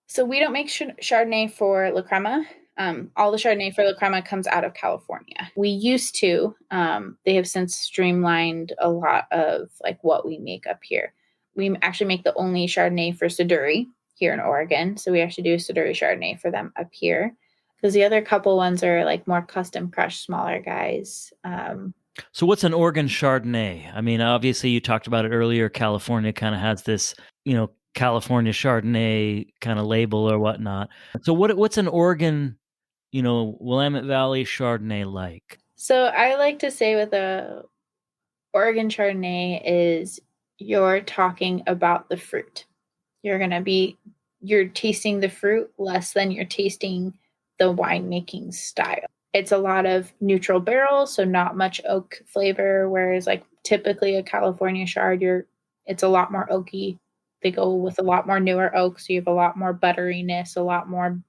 So we don't make Chardonnay for La Crema. All the Chardonnay for La Crema comes out of California. We used to. They have since streamlined a lot of like what we make up here. We actually make the only Chardonnay for Saduri here in Oregon. So we actually do Saduri Chardonnay for them up here. Because the other couple ones are like more custom crushed, smaller guys. So what's an Oregon Chardonnay? I mean, obviously you talked about it earlier. California kind of has this, California Chardonnay kind of label or whatnot. So what's an Oregon, Willamette Valley Chardonnay like? So I like to say with a Oregon Chardonnay is you're talking about the fruit. You're tasting the fruit less than you're tasting the winemaking style. It's a lot of neutral barrel, so not much oak flavor, whereas like typically a California Chard, it's a lot more oaky. They go with a lot more newer oak, so you have a lot more butteriness, a lot more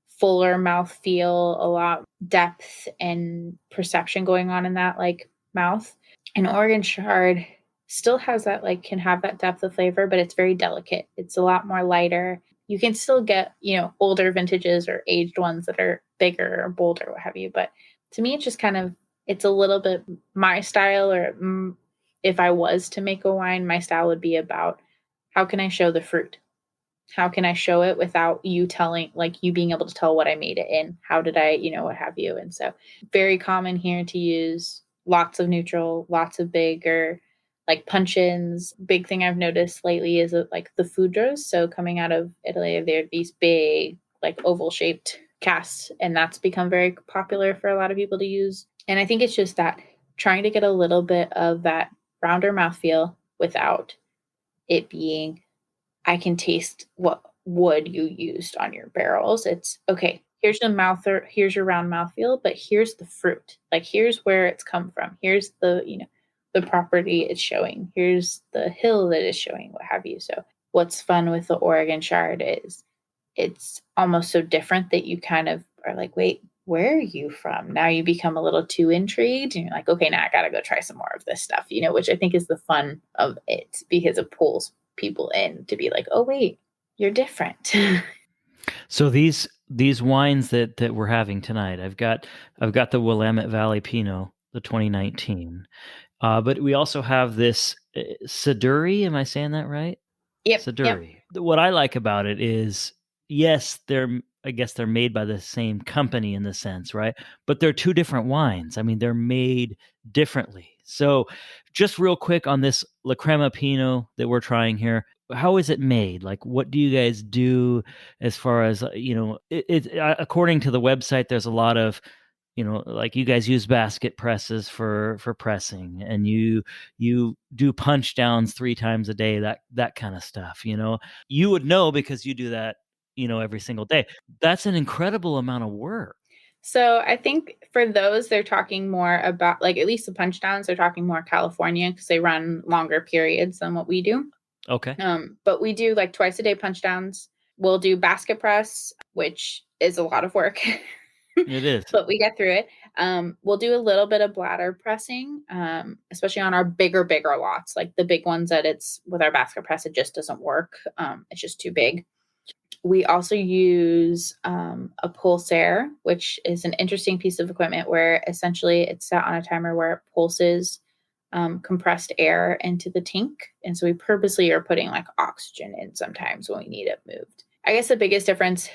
fuller mouthfeel, a lot depth and perception going on in that like mouth. And Oregon Chard still has that can have that depth of flavor, but it's very delicate. It's a lot more lighter. You can still get, older vintages or aged ones that are bigger or bolder, what have you. But to me, it's just it's a little bit my style, or if I was to make a wine, my style would be about how can I show the fruit? How can I show it without you telling, like you being able to tell what I made it in? How did I, what have you? And so very common here to use lots of neutral, lots of bigger, like punch-ins. Big thing I've noticed lately is like the foudres. So coming out of Italy, they're these big, like oval shaped casts, and that's become very popular for a lot of people to use. And I think it's just that trying to get a little bit of that rounder mouthfeel without it being, I can taste what wood you used on your barrels. It's okay. Here's here's your round mouthfeel, but here's the fruit. Like here's where it's come from. Here's the, the property it's showing. Here's the hill that it's showing, what have you. So what's fun with the Oregon Chard is it's almost so different that you kind of are like, wait, where are you from? Now you become a little too intrigued and you're like, okay, now I got to go try some more of this stuff, which I think is the fun of it because it pulls people in to be like, oh, wait, you're different. So these wines that we're having tonight, I've got the Willamette Valley Pinot, the 2019. But we also have this Saduri. Am I saying that right? Yep. Saduri. Yep. What I like about it is, yes, I guess they're made by the same company in the sense, right? But they're two different wines. I mean, they're made differently. So just real quick on this La Crema Pinot that we're trying here, how is it made? Like, what do you guys do as far as, according to the website, there's a lot of, like you guys use basket presses for pressing, and you do punch downs 3 times a day, that kind of stuff. You would know because you do that, every single day. That's an incredible amount of work. So I think for those, they're talking more about, like, at least the punch downs, they're talking more California because they run longer periods than what we do. Okay. But we do like twice a day punch downs. We'll do basket press, which is a lot of work. It is. But we get through it. We'll do a little bit of bladder pressing, especially on our bigger lots, like the big ones that it's with our basket press, it just doesn't work. It's just too big. We also use a pulsaire, which is an interesting piece of equipment where essentially it's set on a timer where it pulses compressed air into the tank. And so we purposely are putting like oxygen in sometimes when we need it moved. I guess the biggest difference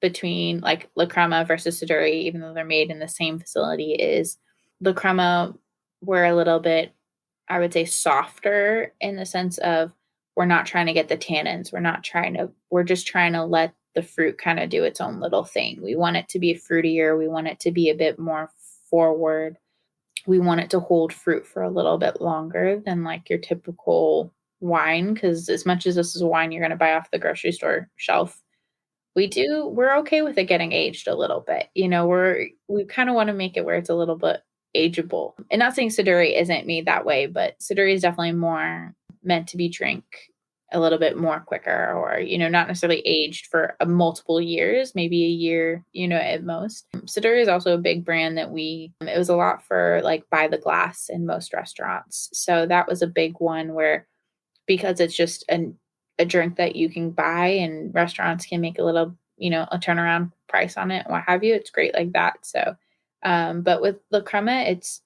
between like La Crema versus Saduri, even though they're made in the same facility, is La Crema, we're a little bit, I would say, softer in the sense of we're not trying to get the tannins. We're just trying to let the fruit kind of do its own little thing. We want it to be fruitier. We want it to be a bit more forward. We want it to hold fruit for a little bit longer than like your typical wine. Because as much as this is a wine you're going to buy off the grocery store shelf, we're okay with it getting aged a little bit. We kind of want to make it where it's a little bit ageable. And not saying Saduri isn't made that way, but Saduri is definitely more meant to be drank a little bit more quicker, or, not necessarily aged for multiple years, maybe a year, at most. Saduri is also a big brand that it was a lot for like by the glass in most restaurants. So that was a big one where, because it's just a drink that you can buy and restaurants can make a little, a turnaround price on it, what have you. It's great like that. So, but with La Crema, it's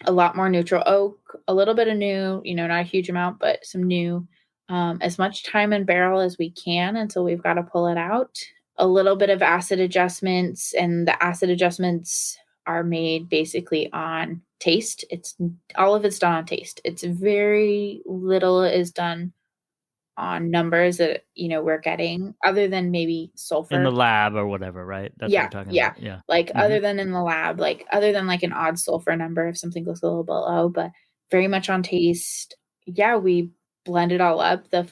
a lot more neutral oak, a little bit of new, not a huge amount, but some new, as much time in barrel as we can until we've got to pull it out. A little bit of acid adjustments, and the acid adjustments are made basically on taste. All of it's done on taste. It's very little is done on numbers that, we're getting, other than maybe sulfur. In the lab or whatever, right? That's what you're talking about. Yeah. Like other than in the lab, like other than like an odd sulfur number if something goes a little bit low, but very much on taste. Yeah, we blend it all up. The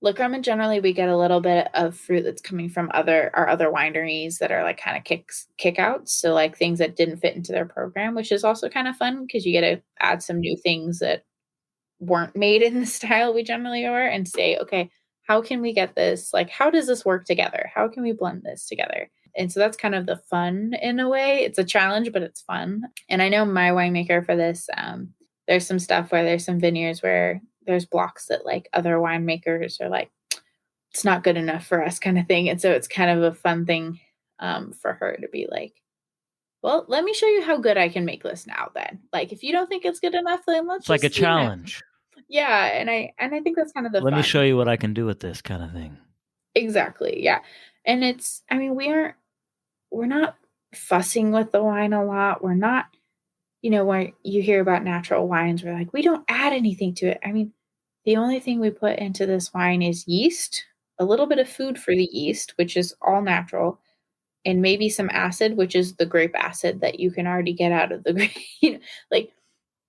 La Crema, generally we get a little bit of fruit that's coming from our other wineries that are like kind of kick outs. So like things that didn't fit into their program, which is also kind of fun because you get to add some new things that weren't made in the style we generally are and say, okay, how can we get this? Like, how does this work together? How can we blend this together? And so that's kind of the fun in a way. It's a challenge, but it's fun. And I know my winemaker for this, there's some stuff where there's some vineyards where there's blocks that like other winemakers are like, it's not good enough for us kind of thing. And so it's kind of a fun thing for her to be like, well, let me show you how good I can make this now then. Like, if you don't think it's good enough, then let's It's like a challenge. Yeah, and I think that's kind of the Let fun. me show you what I can do with this kind of thing. Exactly. Yeah. And I mean, we're not fussing with the wine a lot. We're not, when you hear about natural wines, we're like, we don't add anything to it. I mean, the only thing we put into this wine is yeast, a little bit of food for the yeast, which is all natural, and maybe some acid, which is the grape acid that you can already get out of the grape. Like,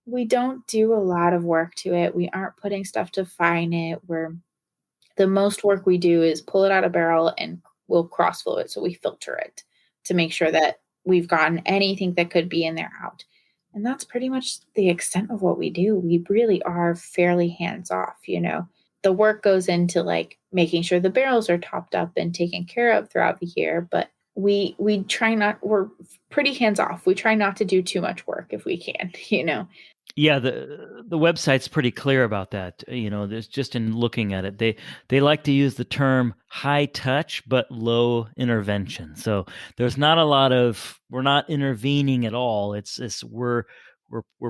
we don't do a lot of work to it. We aren't putting stuff to fine it. The most work we do is pull it out of barrel and we'll cross flow it. So we filter it to make sure that we've gotten anything that could be in there out. And that's pretty much the extent of what we do. We really are fairly hands off, The work goes into like making sure the barrels are topped up and taken care of throughout the year, but we try not, we're pretty hands off. We try not to do too much work if we can, Yeah, the website's pretty clear about that. There's just in looking at it, they like to use the term high touch but low intervention. So there's not a lot of, we're not intervening at all. It's we're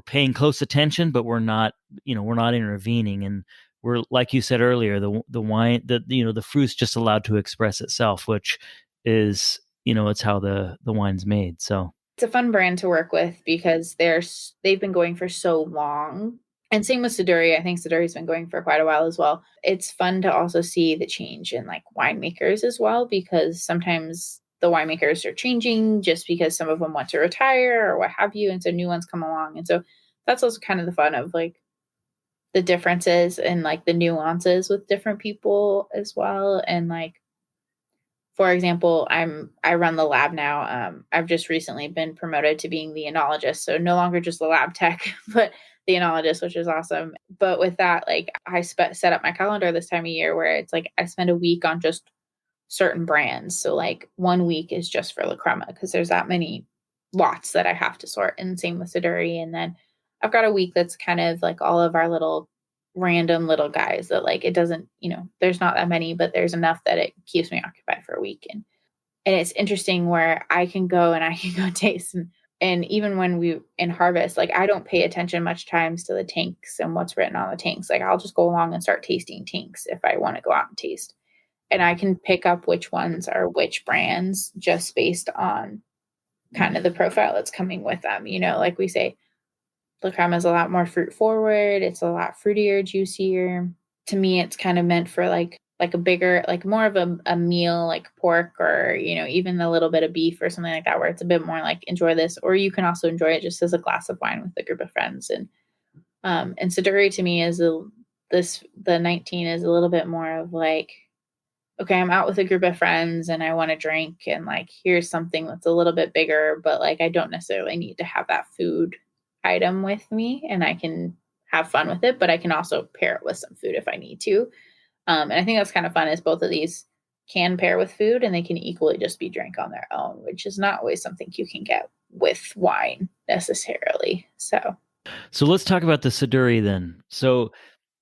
paying close attention, but we're not intervening. And we're, like you said earlier, the wine, the fruit's just allowed to express itself, which is, it's how the wine's made. So it's a fun brand to work with because they've been going for so long. And same with Saduri. I think Saduri's been going for quite a while as well. It's fun to also see the change in like winemakers as well, because sometimes the winemakers are changing just because some of them want to retire or what have you. And so new ones come along. And so that's also kind of the fun of like the differences and like the nuances with different people as well. And like, for example, I run the lab now. I've just recently been promoted to being the enologist, so no longer just the lab tech, but the enologist, which is awesome. But with that, like I set up my calendar this time of year where it's like I spend a week on just certain brands. So like 1 week is just for La Crema because there's that many lots that I have to sort, and same with Saduri. And then I've got a week that's kind of like all of our little random little guys that like it doesn't, there's not that many, but there's enough that it keeps me occupied for a week. And it's interesting where I can go and I can go taste and even when we in harvest, like I don't pay attention much times to the tanks and what's written on the tanks. Like I'll just go along and start tasting tanks if I want to go out and taste. And I can pick up which ones are which brands just based on kind of the profile that's coming with them. Like we say, La Crema is a lot more fruit forward. It's a lot fruitier, juicier. To me, it's kind of meant for like a bigger, like more of a meal, like pork or, even a little bit of beef or something like that, where it's a bit more like enjoy this, or you can also enjoy it just as a glass of wine with a group of friends. And Saduri to me is the 19 is a little bit more of like, okay, I'm out with a group of friends and I want to drink and like, here's something that's a little bit bigger, but like, I don't necessarily need to have that food item with me and I can have fun with it, but I can also pair it with some food if I need to. And I think that's kind of fun is both of these can pair with food and they can equally just be drank on their own, which is not always something you can get with wine necessarily. So let's talk about the Saduri then. So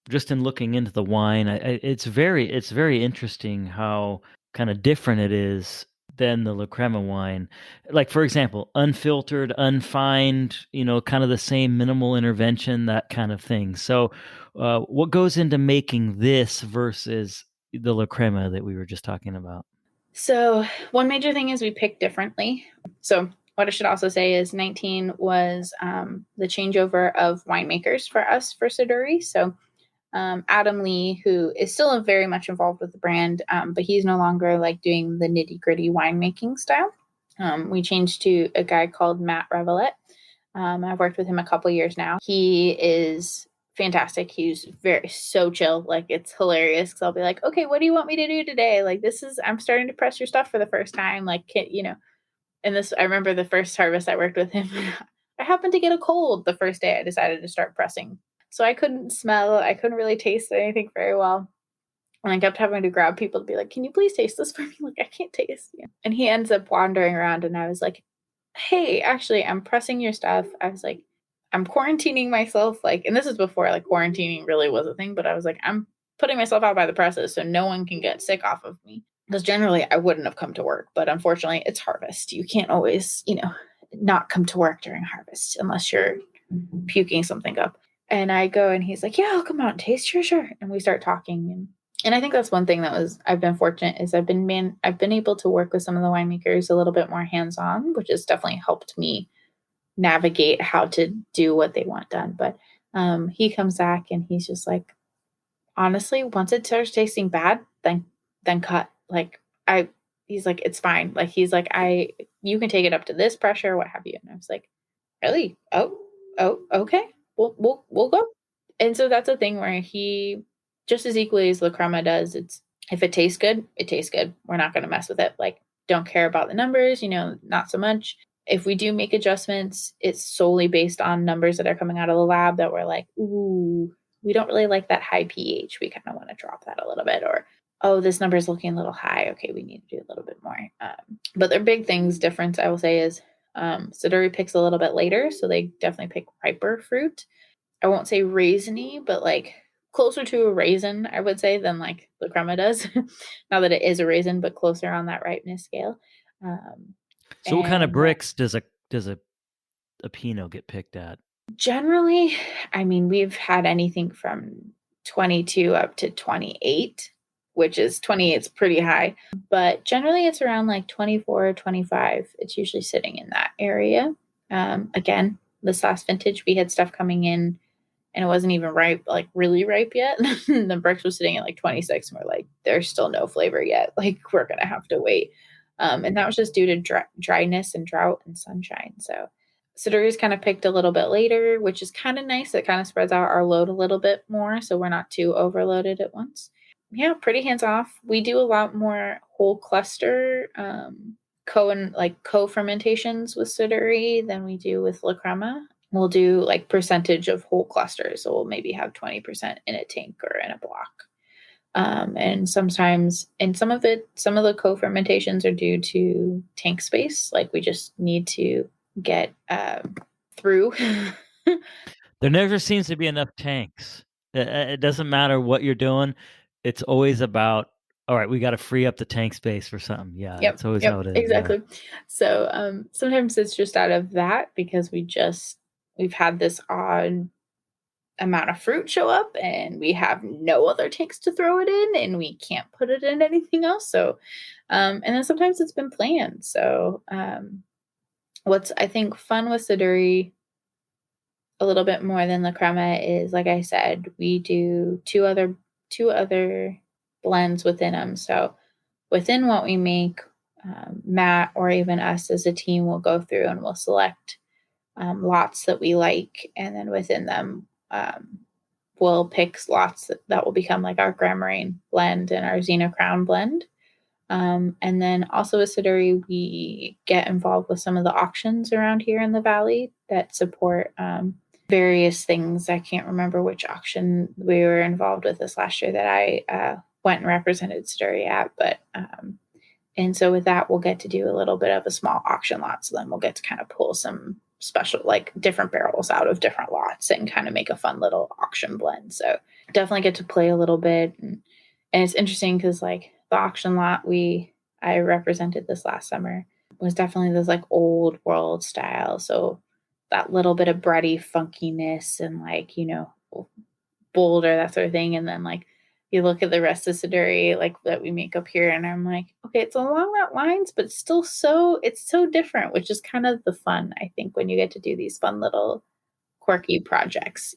just in looking into the wine, it's very interesting how kind of different it is than the La Crema wine. Like, for example, unfiltered, unfined, kind of the same minimal intervention, that kind of thing. So what goes into making this versus the La Crema that we were just talking about? So one major thing is we pick differently. So what I should also say is 19 was the changeover of winemakers for us for Saduri. So Adam Lee, who is still very much involved with the brand, but he's no longer like doing the nitty gritty winemaking style. We changed to a guy called Matt Revelette. I've worked with him a couple years now. He is fantastic. He's so chill. Like it's hilarious because I'll be like, okay, what do you want me to do today? Like I'm starting to press your stuff for the first time. Like, and I remember the first harvest I worked with him. I happened to get a cold the first day I decided to start pressing. So I couldn't smell, I couldn't really taste anything very well. And I kept having to grab people to be like, can you please taste this for me? Like, I can't taste. And he ends up wandering around and I was like, hey, actually, I'm pressing your stuff. I was like, I'm quarantining myself. Like, and this is before like quarantining really was a thing, but I was like, I'm putting myself out by the presses so no one can get sick off of me. Because generally I wouldn't have come to work, but unfortunately it's harvest. You can't always, not come to work during harvest unless you're puking something up. And I go and he's like, yeah, I'll come out and taste. Sure. And we start talking. And And I think that's one thing I've been fortunate is I've been able to work with some of the winemakers a little bit more hands-on, which has definitely helped me navigate how to do what they want done. But he comes back and he's just like, honestly, once it starts tasting bad, then cut. He's like, it's fine. Like he's like, you can take it up to this pressure, what have you. And I was like, really? Oh, okay. We'll go. And so that's a thing where he just as equally as La Crema does, it's if it tastes good, it tastes good. We're not going to mess with it. Like, don't care about the numbers, not so much. If we do make adjustments, it's solely based on numbers that are coming out of the lab that we're like, ooh, we don't really like that high pH. We kind of want to drop that a little bit. Or, oh, this number is looking a little high. Okay, we need to do a little bit more. But their big things difference, I will say, is Saduri picks a little bit later. So they definitely pick riper fruit. I won't say raisiny, but like closer to a raisin, I would say, than like La Crema does. Not that it is a raisin, but closer on that ripeness scale. So what kind of bricks does a Pinot get picked at? Generally, I mean, we've had anything from 22 up to 28, which is 28 is pretty high. But generally, it's around like 24, 25. It's usually sitting in that area. Again, this last vintage, we had stuff coming in and it wasn't even ripe, like really ripe yet. The bricks was sitting at like 26 and we're like, there's still no flavor yet. Like we're going to have to wait. And that was just due to dryness and drought and sunshine. So Saduri's kind of picked a little bit later, which is kind of nice. It kind of spreads out our load a little bit more. So we're not too overloaded at once. Yeah, pretty hands off. We do a lot more whole cluster co-fermentations with Saduri than we do with La Crema. We'll do like percentage of whole clusters. So we'll maybe have 20% in a tank or in a block. And sometimes, and some of the co-fermentations are due to tank space. Like we just need to get through. There never seems to be enough tanks. It doesn't matter what you're doing. It's always about, all right, we got to free up the tank space for something. Yeah, that's always how it is. Exactly. Yeah. So sometimes it's just out of that because we've had this odd amount of fruit show up and we have no other tanks to throw it in and we can't put it in anything else. So, and then sometimes it's been planned. So, what's I think fun with Saduri a little bit more than La Crema is, like I said, we do two other blends within them. So within what we make, Matt or even us as a team will go through and we'll select lots that we like. And then within them, we'll pick lots that will become like our Grand Marine blend and our Xena Crown blend. And then also with Saduri, we get involved with some of the auctions around here in the valley that support various things. I can't remember which auction we were involved with this last year that I went and represented Saduri at, but and so with that, we'll get to do a little bit of a small auction lot. So then we'll get to kind of pull some special, like different barrels out of different lots and kind of make a fun little auction blend. So definitely get to play a little bit. And it's interesting because like the auction lot I represented this last summer was definitely this like old world style. So that little bit of bready funkiness and like, bolder, that sort of thing. And then like you look at the rest of Saduri like that we make up here and I'm like, okay, it's along that lines, but it's still it's so different, which is kind of the fun, I think, when you get to do these fun little quirky projects.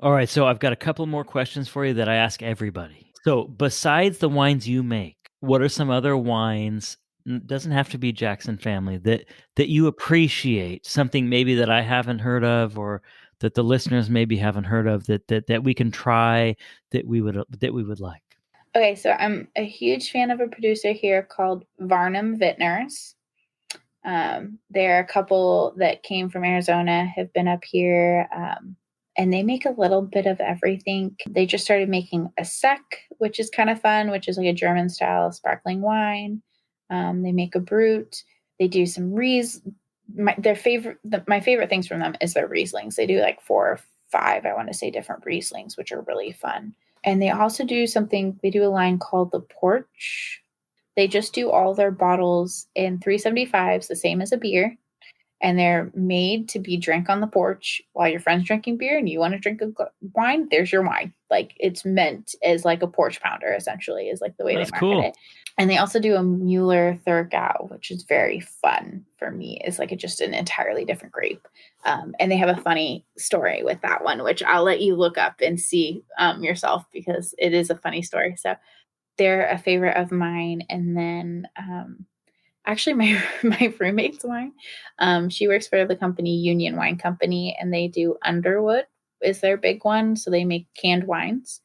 All right, so I've got a couple more questions for you that I ask everybody. So besides the wines you make, what are some other wines, doesn't have to be Jackson family, that you appreciate, something maybe that I haven't heard of or that the listeners maybe haven't heard of that we can try that we would like? Okay, so I'm a huge fan of a producer here called Varnum Vintners. There are a couple that came from Arizona, have been up here, and they make a little bit of everything. They just started making a sec, which is kind of fun, which is like a German style sparkling wine. They make a brut. They do some my favorite things from them is their Rieslings. They do like 4 or 5, I want to say, different Rieslings, which are really fun. And they also do they do a line called the Porch. They just do all their bottles in 375s, the same as a beer. and they're made to be drank on the porch while your friend's drinking beer and you want to drink wine. There's your wine. Like, it's meant as like a porch pounder, essentially, is like the way That's they market cool. it. And they also do a Mueller Thurgau, which is very fun for me. It's like just an entirely different grape. And they have a funny story with that one, which I'll let you look up and see yourself, because it is a funny story. So they're a favorite of mine. And then actually my roommate's wine, she works for the company Union Wine Company, and they do Underwood is their big one. So they make canned wines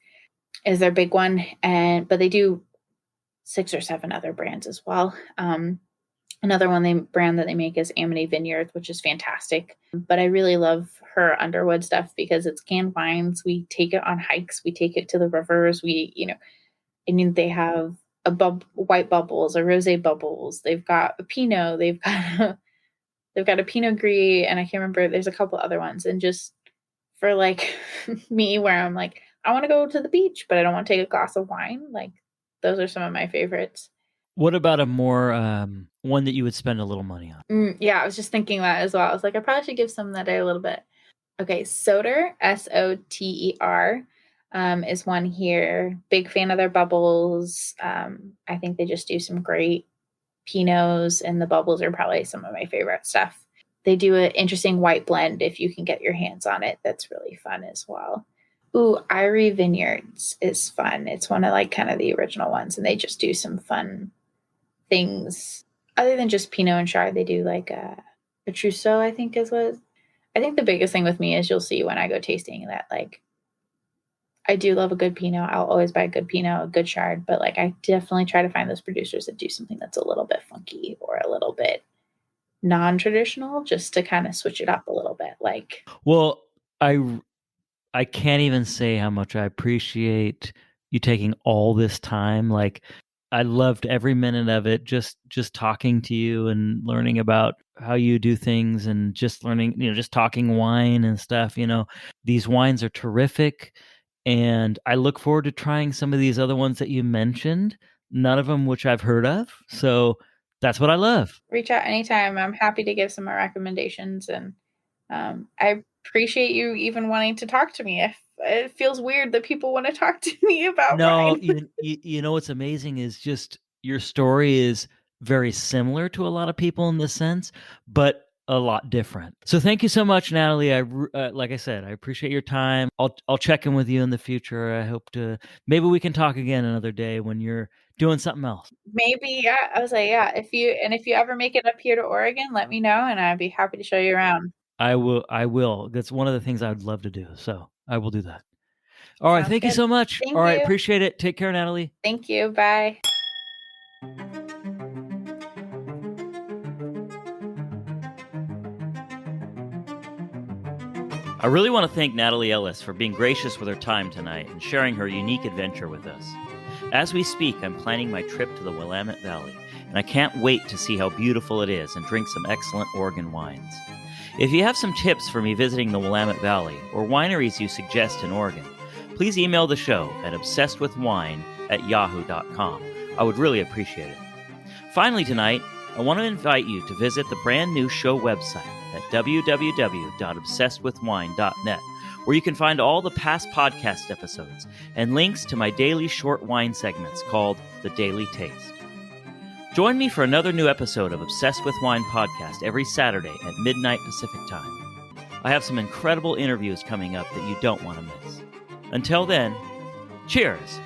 is their big one. But they do 6 or 7 other brands as well. Another brand that they make is Amity Vineyard, which is fantastic. But I really love her Underwood stuff because it's canned wines. We take it on hikes. We take it to the rivers. They have white bubbles, a rosé bubbles. They've got a Pinot. They've got a Pinot Gris, and I can't remember. There's a couple other ones. And just for like me, where I'm like, I want to go to the beach, but I don't want to take a glass of wine. Like, those are some of my favorites. What about a more one that you would spend a little money on? Yeah, I was just thinking that as well. I was like, I probably should give some that a little bit. Okay, Soter, Soter, is one here. Big fan of their bubbles. I think they just do some great Pinots, and the bubbles are probably some of my favorite stuff. They do an interesting white blend if you can get your hands on it. That's really fun as well. Ooh, Irie Vineyards is fun. It's one of like kind of the original ones, and they just do some fun things other than just Pinot and Chard. They do like a Trousseau, I think is what. I think the biggest thing with me is you'll see when I go tasting that, like, I do love a good Pinot. I'll always buy a good Pinot, a good Chard, but like I definitely try to find those producers that do something that's a little bit funky or a little bit non-traditional, just to kind of switch it up a little bit. Like, well, I can't even say how much I appreciate you taking all this time. Like, I loved every minute of it, just talking to you and learning about how you do things, and just learning, just talking wine and stuff. These wines are terrific, and I look forward to trying some of these other ones that you mentioned, none of them which I've heard of. So that's what I love. Reach out anytime. I'm happy to give some more recommendations, and I appreciate you even wanting to talk to me. It feels weird that people want to talk to me about wine. What's amazing is just your story is very similar to a lot of people in this sense, but a lot different. So thank you so much, Natalie. Like I said, I appreciate your time. I'll check in with you in the future. I hope maybe we can talk again another day when you're doing something else. Maybe, yeah. I was like, yeah, if you ever make it up here to Oregon, let me know, and I'd be happy to show you around. I will. That's one of the things I would love to do. So I will do that. All right. Thank you so much. Thank All right. you. Appreciate it. Take care, Natalie. Thank you. Bye. I really want to thank Natalie Ellis for being gracious with her time tonight and sharing her unique adventure with us. As we speak, I'm planning my trip to the Willamette Valley, and I can't wait to see how beautiful it is and drink some excellent Oregon wines. If you have some tips for me visiting the Willamette Valley or wineries you suggest in Oregon, please email the show at obsessedwithwine@yahoo.com. I would really appreciate it. Finally tonight, I want to invite you to visit the brand new show website at www.obsessedwithwine.net, where you can find all the past podcast episodes and links to my daily short wine segments called The Daily Taste. Join me for another new episode of Obsessed with Wine podcast every Saturday at midnight Pacific time. I have some incredible interviews coming up that you don't want to miss. Until then, cheers!